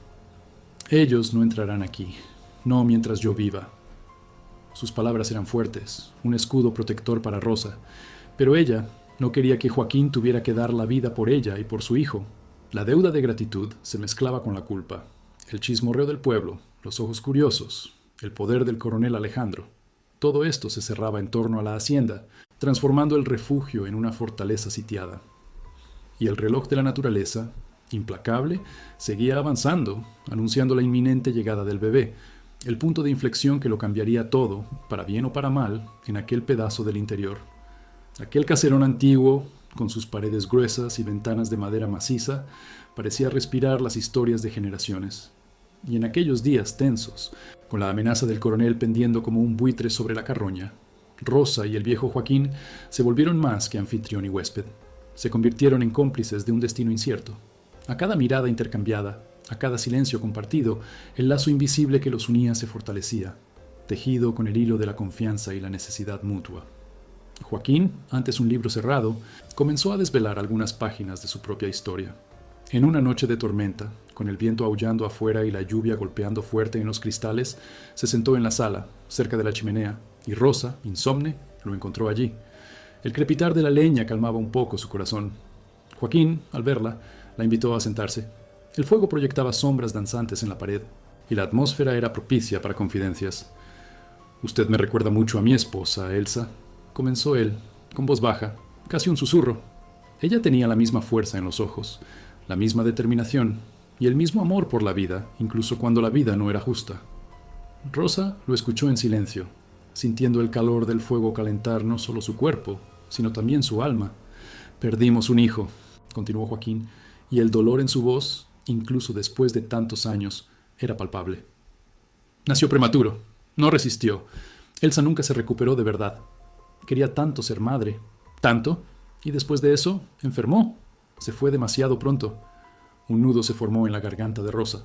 «Ellos no entrarán aquí, no mientras yo viva». Sus palabras eran fuertes, un escudo protector para Rosa, pero ella no quería que Joaquín tuviera que dar la vida por ella y por su hijo. La deuda de gratitud se mezclaba con la culpa. El chismorreo del pueblo, los ojos curiosos, el poder del coronel Alejandro. Todo esto se cerraba en torno a la hacienda, transformando el refugio en una fortaleza sitiada. Y el reloj de la naturaleza, implacable, seguía avanzando, anunciando la inminente llegada del bebé, el punto de inflexión que lo cambiaría todo, para bien o para mal, en aquel pedazo del interior. Aquel caserón antiguo, con sus paredes gruesas y ventanas de madera maciza, parecía respirar las historias de generaciones. Y en aquellos días tensos, con la amenaza del coronel pendiendo como un buitre sobre la carroña, Rosa y el viejo Joaquín se volvieron más que anfitrión y huésped. Se convirtieron en cómplices de un destino incierto. A cada mirada intercambiada, a cada silencio compartido, el lazo invisible que los unía se fortalecía, tejido con el hilo de la confianza y la necesidad mutua. Joaquín, antes un libro cerrado, comenzó a desvelar algunas páginas de su propia historia. En una noche de tormenta, con el viento aullando afuera y la lluvia golpeando fuerte en los cristales, se sentó en la sala, cerca de la chimenea, y Rosa, insomne, lo encontró allí. El crepitar de la leña calmaba un poco su corazón. Joaquín, al verla, la invitó a sentarse. El fuego proyectaba sombras danzantes en la pared, y la atmósfera era propicia para confidencias. «Usted me recuerda mucho a mi esposa, Elsa», comenzó él, con voz baja, casi un susurro. Ella tenía la misma fuerza en los ojos, la misma determinación y el mismo amor por la vida, incluso cuando la vida no era justa. Rosa lo escuchó en silencio, sintiendo el calor del fuego calentar no solo su cuerpo, sino también su alma. «Perdimos un hijo», continuó Joaquín, y el dolor en su voz, incluso después de tantos años, era palpable. «Nació prematuro, no resistió. Elsa nunca se recuperó de verdad. Quería tanto ser madre, tanto, y después de eso, enfermó. Se fue demasiado pronto». Un nudo se formó en la garganta de Rosa.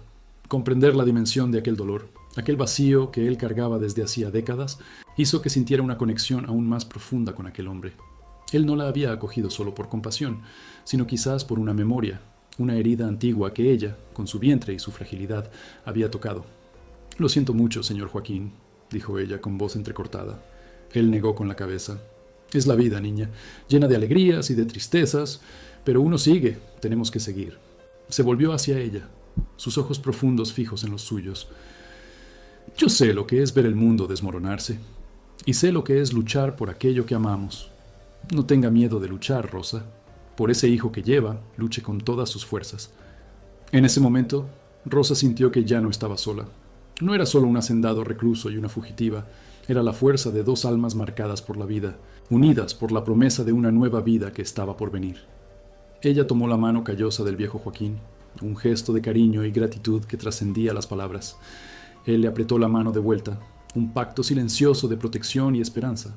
Comprender la dimensión de aquel dolor, aquel vacío que él cargaba desde hacía décadas, hizo que sintiera una conexión aún más profunda con aquel hombre. Él no la había acogido solo por compasión, sino quizás por una memoria, una herida antigua que ella, con su vientre y su fragilidad, había tocado. «Lo siento mucho, señor Joaquín», dijo ella con voz entrecortada. Él negó con la cabeza. «Es la vida, niña, llena de alegrías y de tristezas, pero uno sigue, tenemos que seguir». Se volvió hacia ella, sus ojos profundos fijos en los suyos. Yo sé lo que es ver el mundo desmoronarse, y sé lo que es luchar por aquello que amamos. No tenga miedo de luchar, Rosa. Por ese hijo que lleva, luche con todas sus fuerzas. En ese momento, Rosa sintió que ya no estaba sola. No era solo un hacendado recluso y una fugitiva, era la fuerza de dos almas marcadas por la vida, unidas por la promesa de una nueva vida que estaba por venir. Ella tomó la mano callosa del viejo Joaquín, un gesto de cariño y gratitud que trascendía las palabras. Él le apretó la mano de vuelta, un pacto silencioso de protección y esperanza.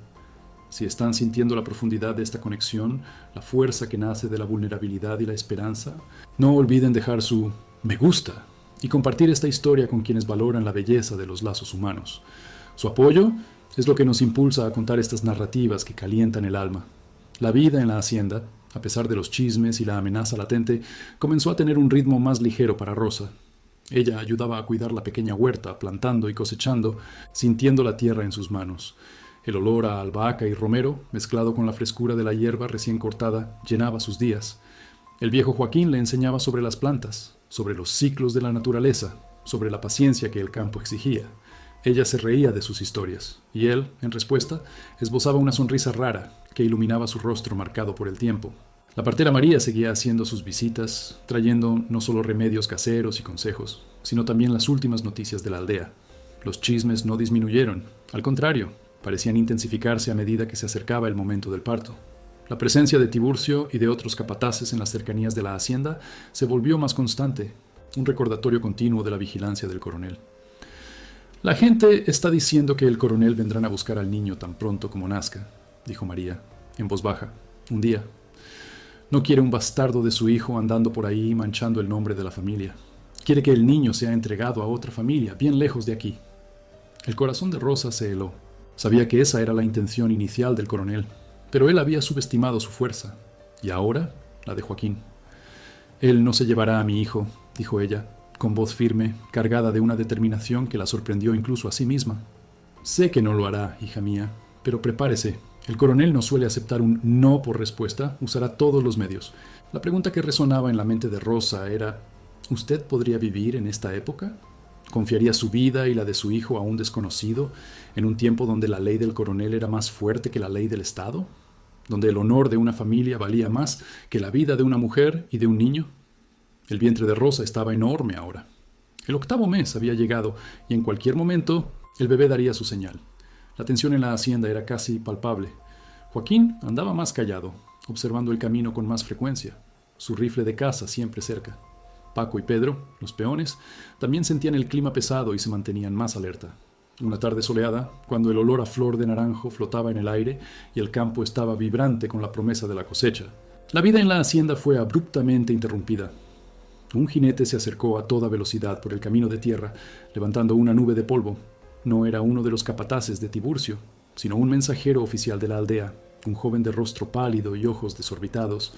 Si están sintiendo la profundidad de esta conexión, la fuerza que nace de la vulnerabilidad y la esperanza, no olviden dejar su me gusta y compartir esta historia con quienes valoran la belleza de los lazos humanos. Su apoyo es lo que nos impulsa a contar estas narrativas que calientan el alma. La vida en la hacienda, a pesar de los chismes y la amenaza latente, comenzó a tener un ritmo más ligero para Rosa. Ella ayudaba a cuidar la pequeña huerta, plantando y cosechando, sintiendo la tierra en sus manos. El olor a albahaca y romero, mezclado con la frescura de la hierba recién cortada, llenaba sus días. El viejo Joaquín le enseñaba sobre las plantas, sobre los ciclos de la naturaleza, sobre la paciencia que el campo exigía. Ella se reía de sus historias, y él, en respuesta, esbozaba una sonrisa rara que iluminaba su rostro marcado por el tiempo. La partera María seguía haciendo sus visitas, trayendo no solo remedios caseros y consejos, sino también las últimas noticias de la aldea. Los chismes no disminuyeron, al contrario, parecían intensificarse a medida que se acercaba el momento del parto. La presencia de Tiburcio y de otros capataces en las cercanías de la hacienda se volvió más constante, un recordatorio continuo de la vigilancia del coronel. La gente está diciendo que el coronel vendrán a buscar al niño tan pronto como nazca, dijo María, en voz baja, un día. No quiere un bastardo de su hijo andando por ahí manchando el nombre de la familia. Quiere que el niño sea entregado a otra familia, bien lejos de aquí. El corazón de Rosa se heló. Sabía que esa era la intención inicial del coronel, pero él había subestimado su fuerza, y ahora la de Joaquín. Él no se llevará a mi hijo, dijo ella, con voz firme, cargada de una determinación que la sorprendió incluso a sí misma. Sé que no lo hará, hija mía, pero prepárese. El coronel no suele aceptar un no por respuesta, usará todos los medios. La pregunta que resonaba en la mente de Rosa era, ¿usted podría vivir en esta época? ¿Confiaría su vida y la de su hijo a un desconocido en un tiempo donde la ley del coronel era más fuerte que la ley del Estado? ¿Donde el honor de una familia valía más que la vida de una mujer y de un niño? El vientre de Rosa estaba enorme ahora. El 8º mes había llegado y en cualquier momento el bebé daría su señal. La tensión en la hacienda era casi palpable. Joaquín andaba más callado, observando el camino con más frecuencia, su rifle de caza siempre cerca. Paco y Pedro, los peones, también sentían el clima pesado y se mantenían más alerta. Una tarde soleada, cuando el olor a flor de naranjo flotaba en el aire y el campo estaba vibrante con la promesa de la cosecha, la vida en la hacienda fue abruptamente interrumpida. Un jinete se acercó a toda velocidad por el camino de tierra, levantando una nube de polvo. No era uno de los capataces de Tiburcio, sino un mensajero oficial de la aldea, un joven de rostro pálido y ojos desorbitados.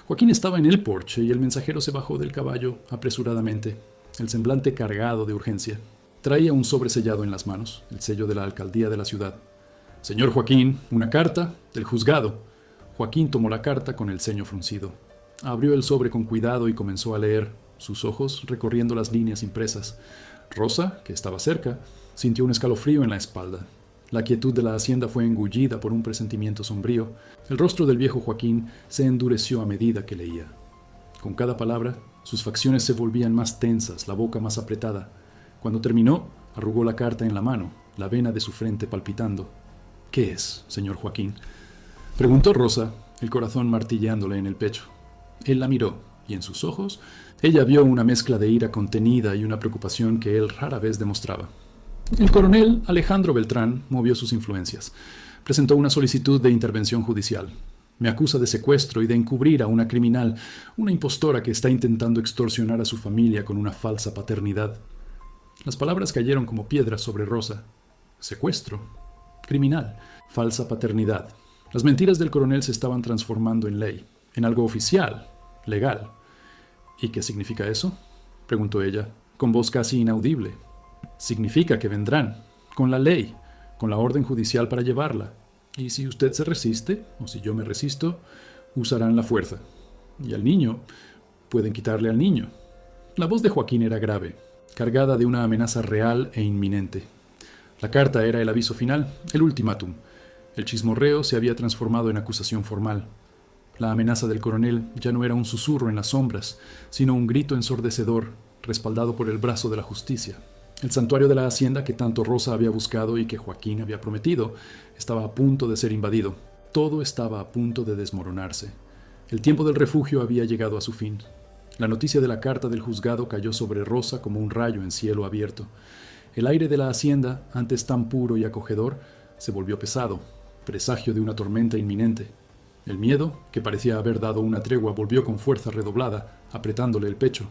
Joaquín estaba en el porche y el mensajero se bajó del caballo apresuradamente, el semblante cargado de urgencia. Traía un sobre sellado en las manos, el sello de la alcaldía de la ciudad. «Señor Joaquín, una carta del juzgado». Joaquín tomó la carta con el ceño fruncido. Abrió el sobre con cuidado y comenzó a leer, sus ojos recorriendo las líneas impresas. Rosa, que estaba cerca, sintió un escalofrío en la espalda. La quietud de la hacienda fue engullida por un presentimiento sombrío. El rostro del viejo Joaquín se endureció a medida que leía. Con cada palabra, sus facciones se volvían más tensas, la boca más apretada. Cuando terminó, arrugó la carta en la mano, la vena de su frente palpitando. «¿Qué es, señor Joaquín?», preguntó Rosa, el corazón martilleándole en el pecho. Él la miró, y en sus ojos, ella vio una mezcla de ira contenida y una preocupación que él rara vez demostraba. El coronel Alejandro Beltrán movió sus influencias. Presentó una solicitud de intervención judicial. Me acusa de secuestro y de encubrir a una criminal, una impostora que está intentando extorsionar a su familia con una falsa paternidad. Las palabras cayeron como piedras sobre Rosa. Secuestro, criminal, falsa paternidad. Las mentiras del coronel se estaban transformando en ley, en algo oficial, legal. ¿Y qué significa eso?, preguntó ella, con voz casi inaudible. Significa que vendrán, con la ley, con la orden judicial para llevarla. Y si usted se resiste, o si yo me resisto, usarán la fuerza. Y al niño, pueden quitarle al niño. La voz de Joaquín era grave, cargada de una amenaza real e inminente. La carta era el aviso final, el ultimátum. El chismorreo se había transformado en acusación formal. La amenaza del coronel ya no era un susurro en las sombras, sino un grito ensordecedor, respaldado por el brazo de la justicia. El santuario de la hacienda que tanto Rosa había buscado y que Joaquín había prometido estaba a punto de ser invadido. Todo estaba a punto de desmoronarse. El tiempo del refugio había llegado a su fin. La noticia de la carta del juzgado cayó sobre Rosa como un rayo en cielo abierto. El aire de la hacienda, antes tan puro y acogedor, se volvió pesado, presagio de una tormenta inminente. El miedo, que parecía haber dado una tregua, volvió con fuerza redoblada, apretándole el pecho.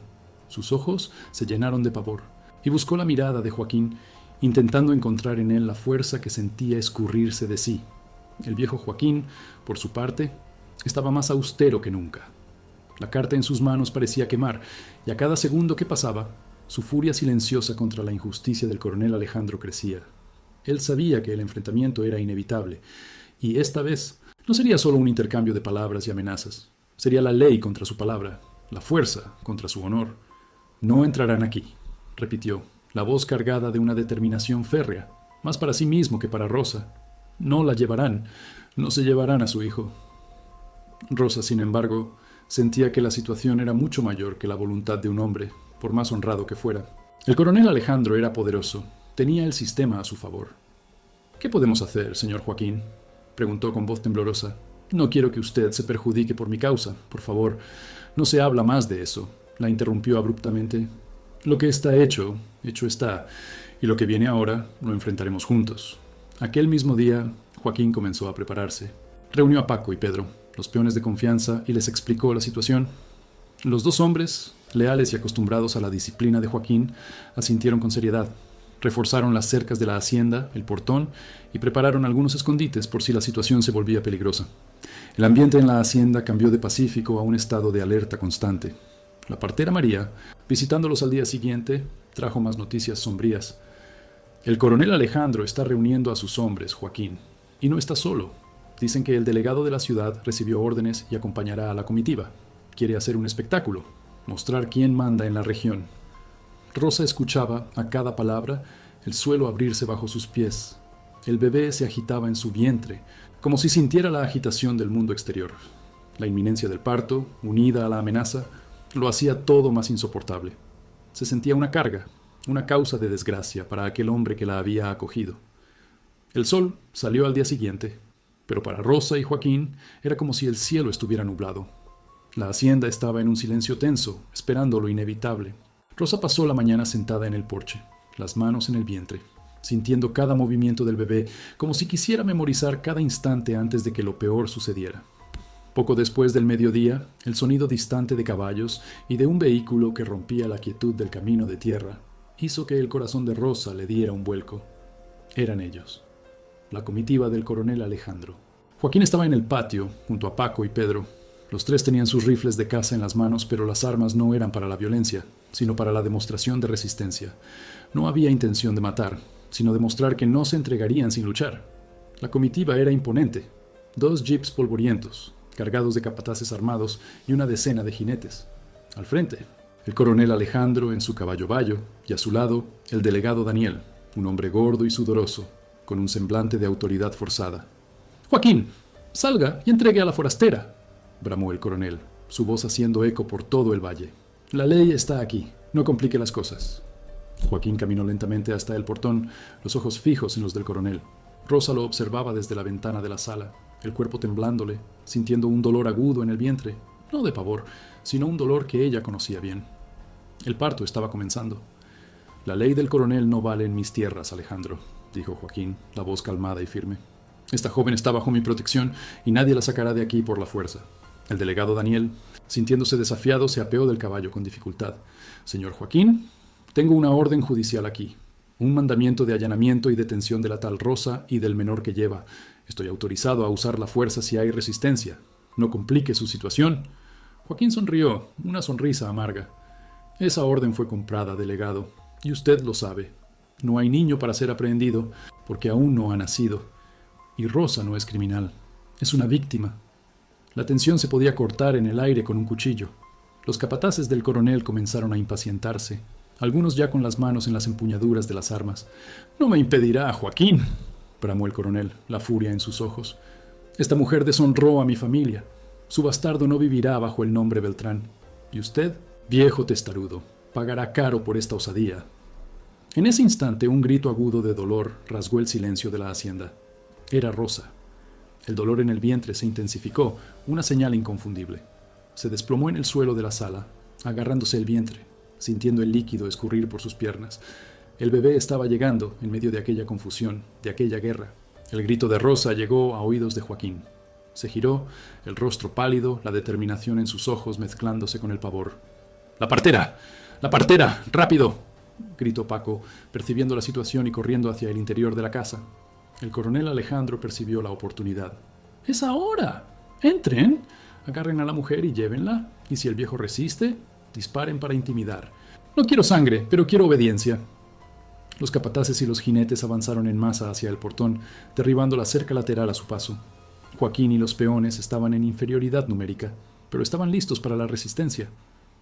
Sus ojos se llenaron de pavor, y buscó la mirada de Joaquín, intentando encontrar en él la fuerza que sentía escurrirse de sí. El viejo Joaquín, por su parte, estaba más austero que nunca. La carta en sus manos parecía quemar, y a cada segundo que pasaba, su furia silenciosa contra la injusticia del coronel Alejandro crecía. Él sabía que el enfrentamiento era inevitable, y esta vez no sería solo un intercambio de palabras y amenazas. Sería la ley contra su palabra, la fuerza contra su honor. No entrarán aquí, repitió, la voz cargada de una determinación férrea, más para sí mismo que para Rosa. No la llevarán, no se llevarán a su hijo. Rosa, sin embargo, sentía que la situación era mucho mayor que la voluntad de un hombre, por más honrado que fuera. El coronel Alejandro era poderoso, tenía el sistema a su favor. ¿Qué podemos hacer, señor Joaquín?, preguntó con voz temblorosa. No quiero que usted se perjudique por mi causa, por favor. No se habla más de eso, la interrumpió abruptamente. Lo que está hecho, hecho está, y lo que viene ahora lo enfrentaremos juntos. Aquel mismo día, Joaquín comenzó a prepararse. Reunió a Paco y Pedro, los peones de confianza, y les explicó la situación. Los dos hombres, leales y acostumbrados a la disciplina de Joaquín, asintieron con seriedad. Reforzaron las cercas de la hacienda, el portón, y prepararon algunos escondites por si la situación se volvía peligrosa. El ambiente en la hacienda cambió de pacífico a un estado de alerta constante. La partera María, visitándolos al día siguiente, trajo más noticias sombrías. El coronel Alejandro está reuniendo a sus hombres, Joaquín, y no está solo. Dicen que el delegado de la ciudad recibió órdenes y acompañará a la comitiva. Quiere hacer un espectáculo, mostrar quién manda en la región. Rosa escuchaba, a cada palabra, el suelo abrirse bajo sus pies. El bebé se agitaba en su vientre, como si sintiera la agitación del mundo exterior. La inminencia del parto, unida a la amenaza, lo hacía todo más insoportable. Se sentía una carga, una causa de desgracia para aquel hombre que la había acogido. El sol salió al día siguiente, pero para Rosa y Joaquín era como si el cielo estuviera nublado. La hacienda estaba en un silencio tenso, esperando lo inevitable. Rosa pasó la mañana sentada en el porche, las manos en el vientre, sintiendo cada movimiento del bebé, como si quisiera memorizar cada instante antes de que lo peor sucediera. Poco después del mediodía, el sonido distante de caballos y de un vehículo que rompía la quietud del camino de tierra hizo que el corazón de Rosa le diera un vuelco. Eran ellos, la comitiva del coronel Alejandro. Joaquín estaba en el patio, junto a Paco y Pedro. Los tres tenían sus rifles de caza en las manos, pero las armas no eran para la violencia, sino para la demostración de resistencia. No había intención de matar, sino demostrar que no se entregarían sin luchar. La comitiva era imponente. 2 jeeps polvorientos, cargados de capataces armados y una decena de jinetes. Al frente, el coronel Alejandro en su caballo bayo, y a su lado, el delegado Daniel, un hombre gordo y sudoroso, con un semblante de autoridad forzada. «Joaquín, salga y entregue a la forastera», bramó el coronel, su voz haciendo eco por todo el valle. «La ley está aquí, no complique las cosas». Joaquín caminó lentamente hasta el portón, los ojos fijos en los del coronel. Rosa lo observaba desde la ventana de la sala, el cuerpo temblándole, sintiendo un dolor agudo en el vientre, no de pavor, sino un dolor que ella conocía bien. El parto estaba comenzando. «La ley del coronel no vale en mis tierras, Alejandro», dijo Joaquín, la voz calmada y firme. «Esta joven está bajo mi protección y nadie la sacará de aquí por la fuerza». El delegado Daniel, sintiéndose desafiado, se apeó del caballo con dificultad. «Señor Joaquín, tengo una orden judicial aquí, un mandamiento de allanamiento y detención de la tal Rosa y del menor que lleva. Estoy autorizado a usar la fuerza si hay resistencia. No complique su situación». Joaquín sonrió, una sonrisa amarga. «Esa orden fue comprada, delegado, y usted lo sabe. No hay niño para ser aprehendido, porque aún no ha nacido. Y Rosa no es criminal, es una víctima». La tensión se podía cortar en el aire con un cuchillo. Los capataces del coronel comenzaron a impacientarse, algunos ya con las manos en las empuñaduras de las armas. «No me impedirá, Joaquín», bramó el coronel, la furia en sus ojos. «Esta mujer deshonró a mi familia. Su bastardo no vivirá bajo el nombre Beltrán. Y usted, viejo testarudo, pagará caro por esta osadía». En ese instante, un grito agudo de dolor rasgó el silencio de la hacienda. Era Rosa. El dolor en el vientre se intensificó, una señal inconfundible. Se desplomó en el suelo de la sala, agarrándose el vientre, sintiendo el líquido escurrir por sus piernas. El bebé estaba llegando en medio de aquella confusión, de aquella guerra. El grito de Rosa llegó a oídos de Joaquín. Se giró, el rostro pálido, la determinación en sus ojos mezclándose con el pavor. «¡La partera! ¡La partera! ¡Rápido!», gritó Paco, percibiendo la situación y corriendo hacia el interior de la casa. El coronel Alejandro percibió la oportunidad. «¡Es ahora! ¡Entren! Agarren a la mujer y llévenla. Y si el viejo resiste, disparen para intimidar. No quiero sangre, pero quiero obediencia». Los capataces y los jinetes avanzaron en masa hacia el portón, derribando la cerca lateral a su paso. Joaquín y los peones estaban en inferioridad numérica, pero estaban listos para la resistencia.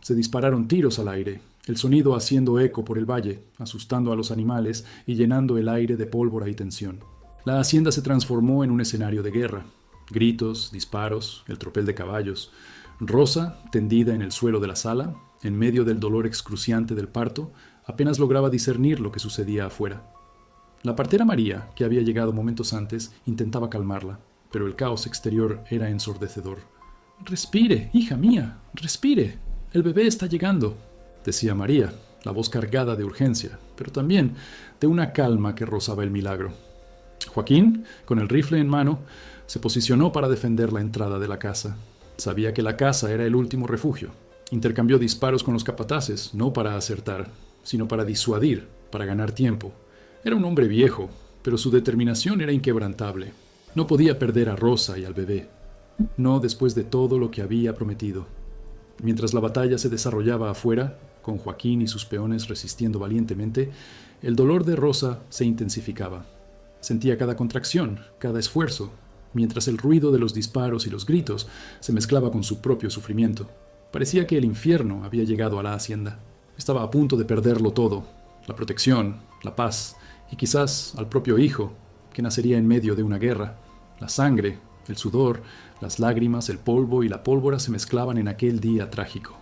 Se dispararon tiros al aire, el sonido haciendo eco por el valle, asustando a los animales y llenando el aire de pólvora y tensión. La hacienda se transformó en un escenario de guerra. Gritos, disparos, el tropel de caballos. Rosa, tendida en el suelo de la sala, en medio del dolor excruciante del parto, apenas lograba discernir lo que sucedía afuera. La partera María, que había llegado momentos antes, intentaba calmarla, pero el caos exterior era ensordecedor. «Respire, hija mía, respire. El bebé está llegando», decía María, la voz cargada de urgencia, pero también de una calma que rozaba el milagro. Joaquín, con el rifle en mano, se posicionó para defender la entrada de la casa. Sabía que la casa era el último refugio. Intercambió disparos con los capataces, no para acertar, sino para disuadir, para ganar tiempo. Era un hombre viejo, pero su determinación era inquebrantable. No podía perder a Rosa y al bebé. No después de todo lo que había prometido. Mientras la batalla se desarrollaba afuera, con Joaquín y sus peones resistiendo valientemente, el dolor de Rosa se intensificaba. Sentía cada contracción, cada esfuerzo, mientras el ruido de los disparos y los gritos se mezclaba con su propio sufrimiento. Parecía que el infierno había llegado a la hacienda. Estaba a punto de perderlo todo, la protección, la paz y quizás al propio hijo, que nacería en medio de una guerra. La sangre, el sudor, las lágrimas, el polvo y la pólvora se mezclaban en aquel día trágico.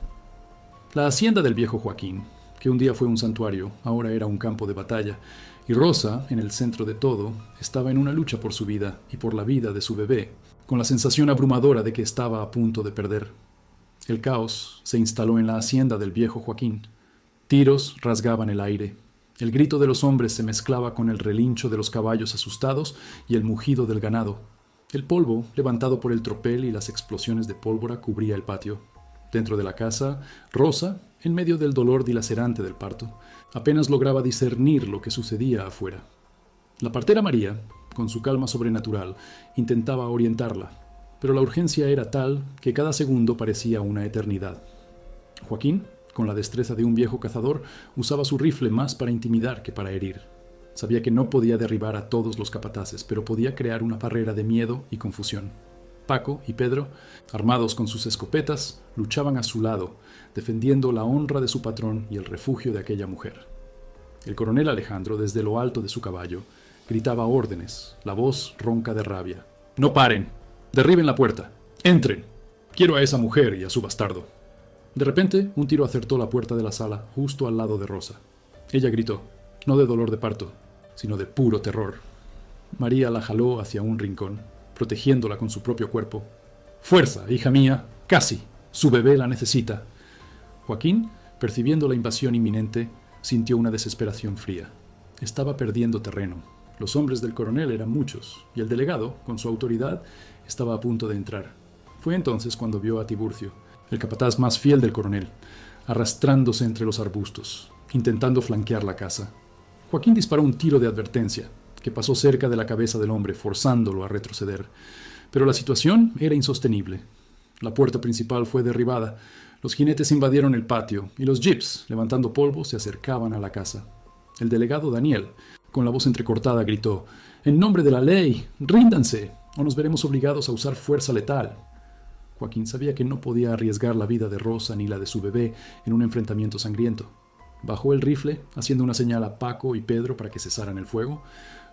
La hacienda del viejo Joaquín, que un día fue un santuario, ahora era un campo de batalla, y Rosa, en el centro de todo, estaba en una lucha por su vida y por la vida de su bebé, con la sensación abrumadora de que estaba a punto de perder. El caos se instaló en la hacienda del viejo Joaquín. Tiros rasgaban el aire. El grito de los hombres se mezclaba con el relincho de los caballos asustados y el mugido del ganado. El polvo, levantado por el tropel y las explosiones de pólvora, cubría el patio. Dentro de la casa, Rosa, en medio del dolor dilacerante del parto, apenas lograba discernir lo que sucedía afuera. La partera María, con su calma sobrenatural, intentaba orientarla, pero la urgencia era tal que cada segundo parecía una eternidad. Joaquín, con la destreza de un viejo cazador, usaba su rifle más para intimidar que para herir. Sabía que no podía derribar a todos los capataces, pero podía crear una barrera de miedo y confusión. Paco y Pedro, armados con sus escopetas, luchaban a su lado, defendiendo la honra de su patrón y el refugio de aquella mujer. El coronel Alejandro, desde lo alto de su caballo, gritaba órdenes, la voz ronca de rabia. «¡No paren! ¡Derriben la puerta! ¡Entren! Quiero a esa mujer y a su bastardo». De repente, un tiro acertó la puerta de la sala, justo al lado de Rosa. Ella gritó, no de dolor de parto, sino de puro terror. María la jaló hacia un rincón, protegiéndola con su propio cuerpo. «¡Fuerza, hija mía! ¡Casi! Su bebé la necesita». Joaquín, percibiendo la invasión inminente, sintió una desesperación fría. Estaba perdiendo terreno. Los hombres del coronel eran muchos, y el delegado, con su autoridad, estaba a punto de entrar. Fue entonces cuando vio a Tiburcio, el capataz más fiel del coronel, arrastrándose entre los arbustos, intentando flanquear la casa. Joaquín disparó un tiro de advertencia, que pasó cerca de la cabeza del hombre, forzándolo a retroceder. Pero la situación era insostenible. La puerta principal fue derribada, los jinetes invadieron el patio, y los jeeps, levantando polvo, se acercaban a la casa. El delegado Daniel, con la voz entrecortada, gritó, «En nombre de la ley, ríndanse, o nos veremos obligados a usar fuerza letal». Joaquín sabía que no podía arriesgar la vida de Rosa ni la de su bebé en un enfrentamiento sangriento. Bajó el rifle, haciendo una señal a Paco y Pedro para que cesaran el fuego.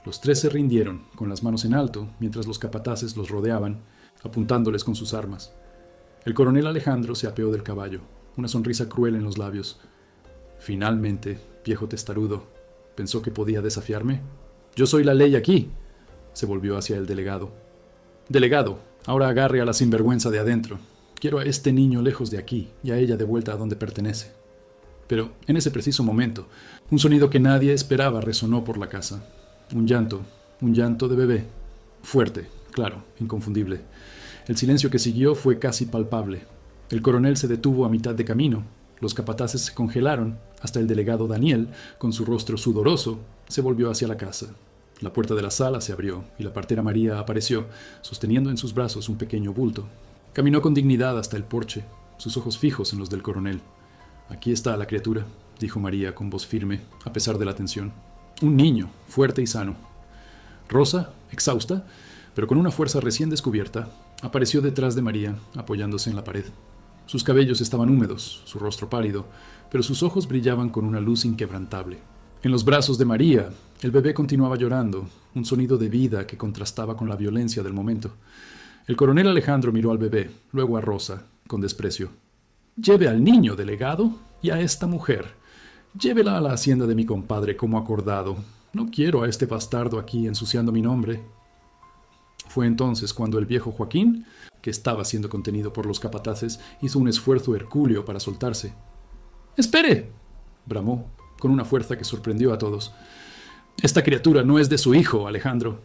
Los tres se rindieron, con las manos en alto, mientras los capataces los rodeaban, apuntándoles con sus armas. El coronel Alejandro se apeó del caballo, una sonrisa cruel en los labios. Finalmente, viejo testarudo, ¿pensó que podía desafiarme? Yo soy la ley aquí. Se volvió hacia el delegado. Delegado, ahora agarre a la sinvergüenza de adentro. Quiero a este niño lejos de aquí y a ella de vuelta a donde pertenece. Pero en ese preciso momento, un sonido que nadie esperaba resonó por la casa. Un llanto de bebé. Fuerte, claro, inconfundible. El silencio que siguió fue casi palpable. El coronel se detuvo a mitad de camino. Los capataces se congelaron. Hasta el delegado Daniel, con su rostro sudoroso, se volvió hacia la casa. La puerta de la sala se abrió y la partera María apareció, sosteniendo en sus brazos un pequeño bulto. Caminó con dignidad hasta el porche, sus ojos fijos en los del coronel. Aquí está la criatura, dijo María con voz firme, a pesar de la tensión. Un niño, fuerte y sano. Rosa, exhausta, pero con una fuerza recién descubierta, apareció detrás de María, apoyándose en la pared. Sus cabellos estaban húmedos, su rostro pálido, pero sus ojos brillaban con una luz inquebrantable. En los brazos de María, el bebé continuaba llorando, un sonido de vida que contrastaba con la violencia del momento. El coronel Alejandro miró al bebé, luego a Rosa, con desprecio. «Lleve al niño, delegado, y a esta mujer. Llévela a la hacienda de mi compadre como acordado. No quiero a este bastardo aquí ensuciando mi nombre». Fue entonces cuando el viejo Joaquín, que estaba siendo contenido por los capataces, hizo un esfuerzo hercúleo para soltarse. «¡Espere!», bramó, con una fuerza que sorprendió a todos. «Esta criatura no es de su hijo, Alejandro».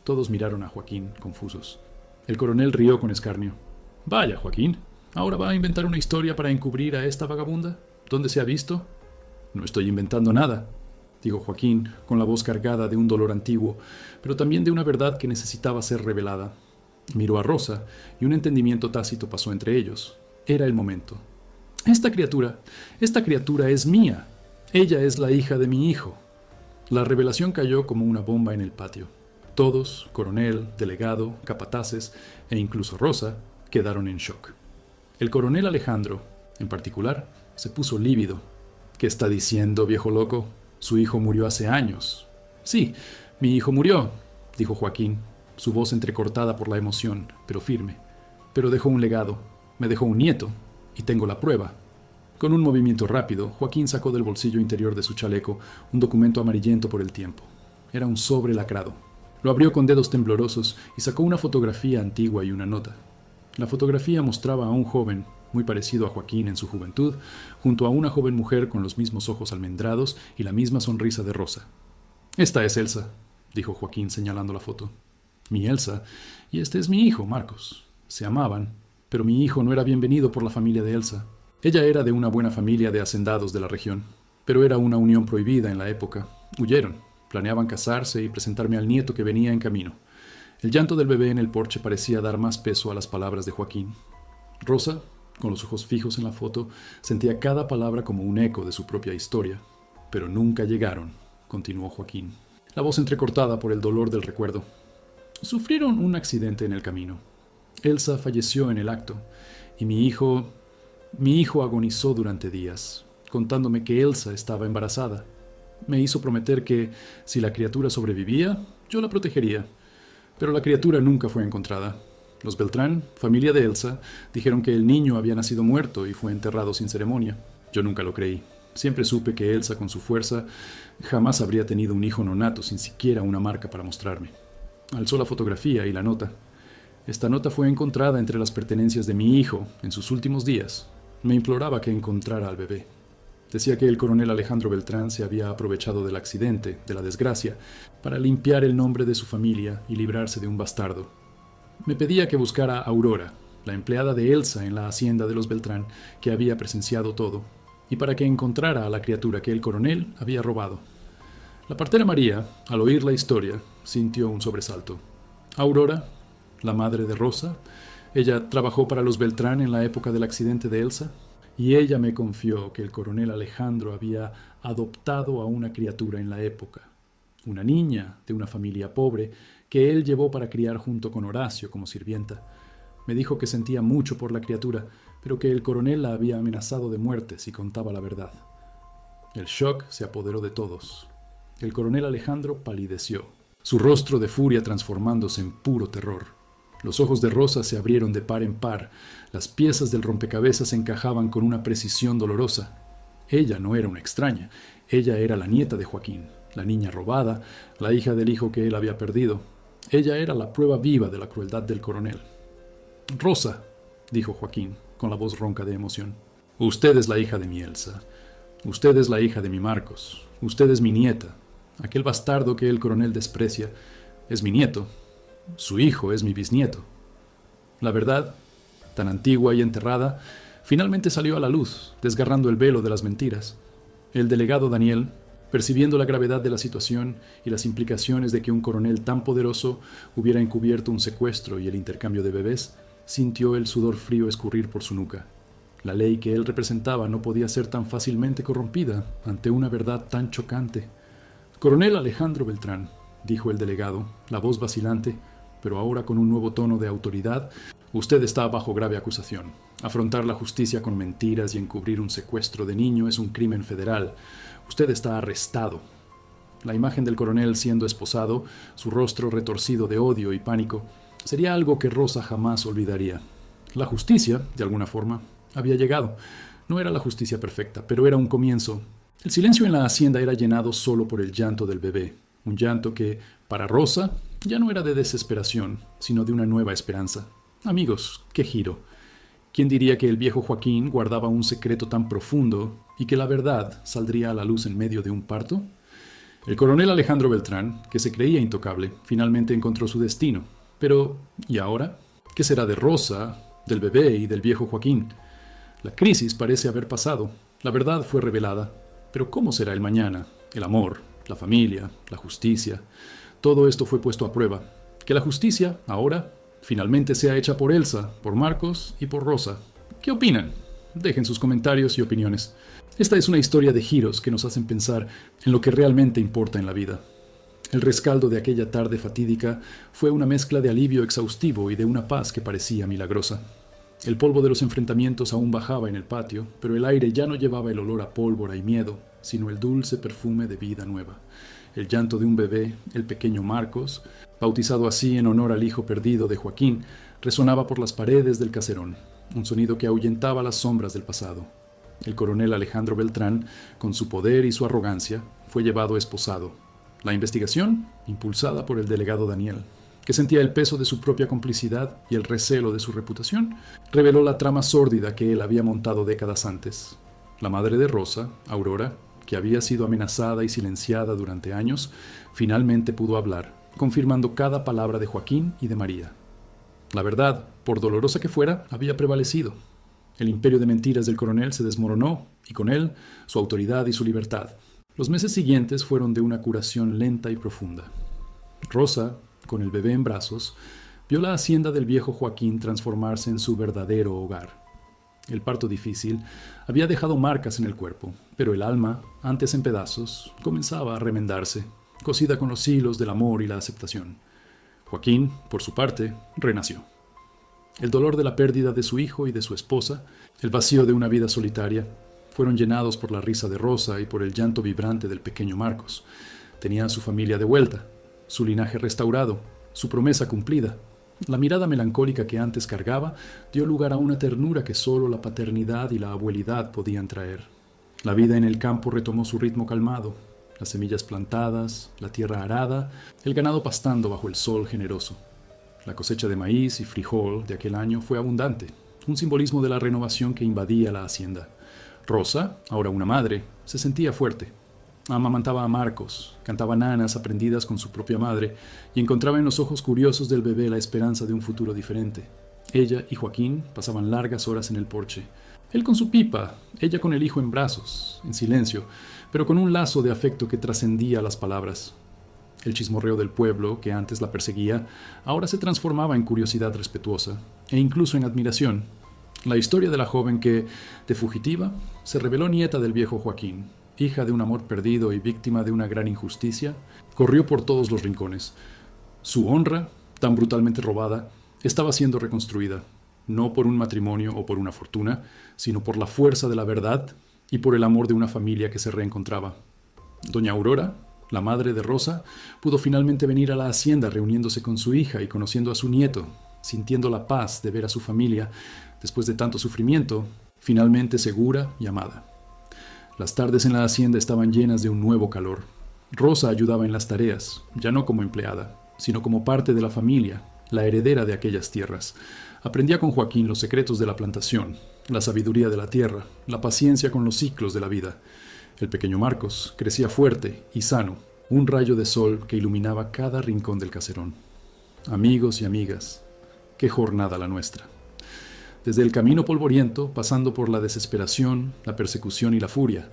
Todos miraron a Joaquín, confusos. El coronel rió con escarnio. «Vaya, Joaquín, ¿ahora va a inventar una historia para encubrir a esta vagabunda? ¿Dónde se ha visto?» «No estoy inventando nada», dijo Joaquín, con la voz cargada de un dolor antiguo, pero también de una verdad que necesitaba ser revelada. Miró a Rosa, y un entendimiento tácito pasó entre ellos. Era el momento. Esta criatura es mía. Ella es la hija de mi hijo». La revelación cayó como una bomba en el patio. Todos, coronel, delegado, capataces e incluso Rosa, quedaron en shock. El coronel Alejandro, en particular, se puso lívido. «¿Qué está diciendo, viejo loco? Su hijo murió hace años». «Sí, mi hijo murió», dijo Joaquín, su voz entrecortada por la emoción, pero firme. «Pero dejó un legado, me dejó un nieto, y tengo la prueba». Con un movimiento rápido, Joaquín sacó del bolsillo interior de su chaleco un documento amarillento por el tiempo. Era un sobre lacrado. Lo abrió con dedos temblorosos y sacó una fotografía antigua y una nota. La fotografía mostraba a un joven, muy parecido a Joaquín en su juventud, junto a una joven mujer con los mismos ojos almendrados y la misma sonrisa de Rosa. «Esta es Elsa», dijo Joaquín señalando la foto. «Mi Elsa, y este es mi hijo, Marcos. Se amaban, pero mi hijo no era bienvenido por la familia de Elsa. Ella era de una buena familia de hacendados de la región, pero era una unión prohibida en la época. Huyeron, planeaban casarse y presentarme al nieto que venía en camino». El llanto del bebé en el porche parecía dar más peso a las palabras de Joaquín. Rosa, con los ojos fijos en la foto, sentía cada palabra como un eco de su propia historia. «Pero nunca llegaron», continuó Joaquín, la voz entrecortada por el dolor del recuerdo. «Sufrieron un accidente en el camino. Elsa falleció en el acto, y mi hijo agonizó durante días, contándome que Elsa estaba embarazada. Me hizo prometer que, si la criatura sobrevivía, yo la protegería. Pero la criatura nunca fue encontrada. Los Beltrán, familia de Elsa, dijeron que el niño había nacido muerto y fue enterrado sin ceremonia. Yo nunca lo creí. Siempre supe que Elsa, con su fuerza, jamás habría tenido un hijo nonato sin siquiera una marca para mostrarme». Alzó la fotografía y la nota. «Esta nota fue encontrada entre las pertenencias de mi hijo en sus últimos días. Me imploraba que encontrara al bebé. Decía que el coronel Alejandro Beltrán se había aprovechado del accidente, de la desgracia, para limpiar el nombre de su familia y librarse de un bastardo. Me pedía que buscara a Aurora, la empleada de Elsa en la hacienda de los Beltrán, que había presenciado todo, y para que encontrara a la criatura que el coronel había robado». La partera María, al oír la historia, sintió un sobresalto. Aurora, la madre de Rosa, ella trabajó para los Beltrán en la época del accidente de Elsa, y ella me confió que el coronel Alejandro había adoptado a una criatura en la época, una niña de una familia pobre que él llevó para criar junto con Horacio como sirvienta. Me dijo que sentía mucho por la criatura, pero que el coronel la había amenazado de muerte si contaba la verdad. El shock se apoderó de todos. El coronel Alejandro palideció, su rostro de furia transformándose en puro terror. Los ojos de Rosa se abrieron de par en par, las piezas del rompecabezas encajaban con una precisión dolorosa. Ella no era una extraña, ella era la nieta de Joaquín, la niña robada, la hija del hijo que él había perdido. Ella era la prueba viva de la crueldad del coronel. «Rosa», dijo Joaquín, con la voz ronca de emoción, «usted es la hija de mi Elsa. Usted es la hija de mi Marcos. Usted es mi nieta. Aquel bastardo que el coronel desprecia es mi nieto. Su hijo es mi bisnieto». La verdad, tan antigua y enterrada, finalmente salió a la luz, desgarrando el velo de las mentiras. El delegado Daniel, percibiendo la gravedad de la situación y las implicaciones de que un coronel tan poderoso hubiera encubierto un secuestro y el intercambio de bebés, sintió el sudor frío escurrir por su nuca. La ley que él representaba no podía ser tan fácilmente corrompida ante una verdad tan chocante. «Coronel Alejandro Beltrán», dijo el delegado, la voz vacilante, pero ahora con un nuevo tono de autoridad, «usted está bajo grave acusación. Afrontar la justicia con mentiras y encubrir un secuestro de niño es un crimen federal. Usted está arrestado». La imagen del coronel siendo esposado, su rostro retorcido de odio y pánico, sería algo que Rosa jamás olvidaría. La justicia, de alguna forma, había llegado. No era la justicia perfecta, pero era un comienzo. El silencio en la hacienda era llenado solo por el llanto del bebé, un llanto que, para Rosa, ya no era de desesperación, sino de una nueva esperanza. Amigos, qué giro. ¿Quién diría que el viejo Joaquín guardaba un secreto tan profundo y que la verdad saldría a la luz en medio de un parto? El coronel Alejandro Beltrán, que se creía intocable, finalmente encontró su destino. Pero, ¿y ahora? ¿Qué será de Rosa, del bebé y del viejo Joaquín? La crisis parece haber pasado, la verdad fue revelada, pero ¿cómo será el mañana? El amor, la familia, la justicia, todo esto fue puesto a prueba. Que la justicia, ahora, finalmente sea hecha por Elsa, por Marcos y por Rosa. ¿Qué opinan? Dejen sus comentarios y opiniones. Esta es una historia de giros que nos hacen pensar en lo que realmente importa en la vida. El rescaldo de aquella tarde fatídica fue una mezcla de alivio exhaustivo y de una paz que parecía milagrosa. El polvo de los enfrentamientos aún bajaba en el patio, pero el aire ya no llevaba el olor a pólvora y miedo, sino el dulce perfume de vida nueva. El llanto de un bebé, el pequeño Marcos, bautizado así en honor al hijo perdido de Joaquín, resonaba por las paredes del caserón, un sonido que ahuyentaba las sombras del pasado. El coronel Alejandro Beltrán, con su poder y su arrogancia, fue llevado esposado. La investigación, impulsada por el delegado Daniel, que sentía el peso de su propia complicidad y el recelo de su reputación, reveló la trama sórdida que él había montado décadas antes. La madre de Rosa, Aurora, que había sido amenazada y silenciada durante años, finalmente pudo hablar, confirmando cada palabra de Joaquín y de María. La verdad, por dolorosa que fuera, había prevalecido. El imperio de mentiras del coronel se desmoronó, y con él, su autoridad y su libertad. Los meses siguientes fueron de una curación lenta y profunda. Rosa, con el bebé en brazos, vio la hacienda del viejo Joaquín transformarse en su verdadero hogar. El parto difícil había dejado marcas en el cuerpo, pero el alma, antes en pedazos, comenzaba a remendarse, cosida con los hilos del amor y la aceptación. Joaquín, por su parte, renació. El dolor de la pérdida de su hijo y de su esposa, el vacío de una vida solitaria, fueron llenados por la risa de Rosa y por el llanto vibrante del pequeño Marcos. Tenía a su familia de vuelta, su linaje restaurado, su promesa cumplida. La mirada melancólica que antes cargaba dio lugar a una ternura que solo la paternidad y la abuelidad podían traer. La vida en el campo retomó su ritmo calmado, las semillas plantadas, la tierra arada, el ganado pastando bajo el sol generoso. La cosecha de maíz y frijol de aquel año fue abundante, un simbolismo de la renovación que invadía la hacienda. Rosa, ahora una madre, se sentía fuerte. Amamantaba a Marcos, cantaba nanas aprendidas con su propia madre y encontraba en los ojos curiosos del bebé la esperanza de un futuro diferente. Ella y Joaquín pasaban largas horas en el porche. Él con su pipa, ella con el hijo en brazos, en silencio, pero con un lazo de afecto que trascendía las palabras. El chismorreo del pueblo, que antes la perseguía, ahora se transformaba en curiosidad respetuosa e incluso en admiración. La historia de la joven que, de fugitiva, se reveló nieta del viejo Joaquín, hija de un amor perdido y víctima de una gran injusticia, corrió por todos los rincones. Su honra, tan brutalmente robada, estaba siendo reconstruida. no por un matrimonio o por una fortuna, sino por la fuerza de la verdad y por el amor de una familia que se reencontraba. Doña Aurora, la madre de Rosa, pudo finalmente venir a la hacienda reuniéndose con su hija y conociendo a su nieto, sintiendo la paz de ver a su familia, después de tanto sufrimiento, finalmente segura y amada. Las tardes en la hacienda estaban llenas de un nuevo calor. Rosa ayudaba en las tareas, ya no como empleada, sino como parte de la familia, la heredera de aquellas tierras. Aprendía con Joaquín los secretos de la plantación, la sabiduría de la tierra, la paciencia con los ciclos de la vida. El pequeño Marcos crecía fuerte y sano, un rayo de sol que iluminaba cada rincón del caserón. Amigos y amigas, qué jornada la nuestra. Desde el camino polvoriento, pasando por la desesperación, la persecución y la furia,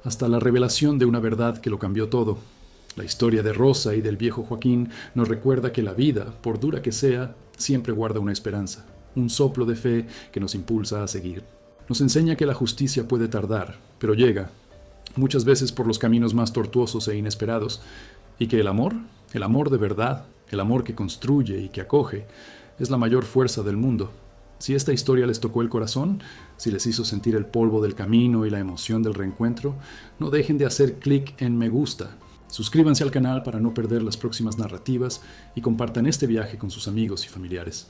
hasta la revelación de una verdad que lo cambió todo. La historia de Rosa y del viejo Joaquín nos recuerda que la vida, por dura que sea, siempre guarda una esperanza, un soplo de fe que nos impulsa a seguir. Nos enseña que la justicia puede tardar, pero llega, muchas veces por los caminos más tortuosos e inesperados, y que el amor de verdad, el amor que construye y que acoge, es la mayor fuerza del mundo. Si esta historia les tocó el corazón, si les hizo sentir el polvo del camino y la emoción del reencuentro, no dejen de hacer clic en me gusta. Suscríbanse al canal para no perder las próximas narrativas y compartan este viaje con sus amigos y familiares.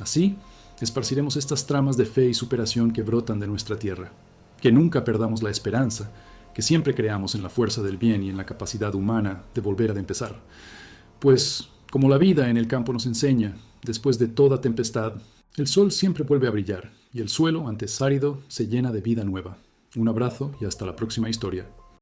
Así, esparciremos estas tramas de fe y superación que brotan de nuestra tierra. Que nunca perdamos la esperanza, que siempre creamos en la fuerza del bien y en la capacidad humana de volver a empezar. Pues, como la vida en el campo nos enseña, después de toda tempestad, el sol siempre vuelve a brillar y el suelo, antes árido, se llena de vida nueva. Un abrazo y hasta la próxima historia.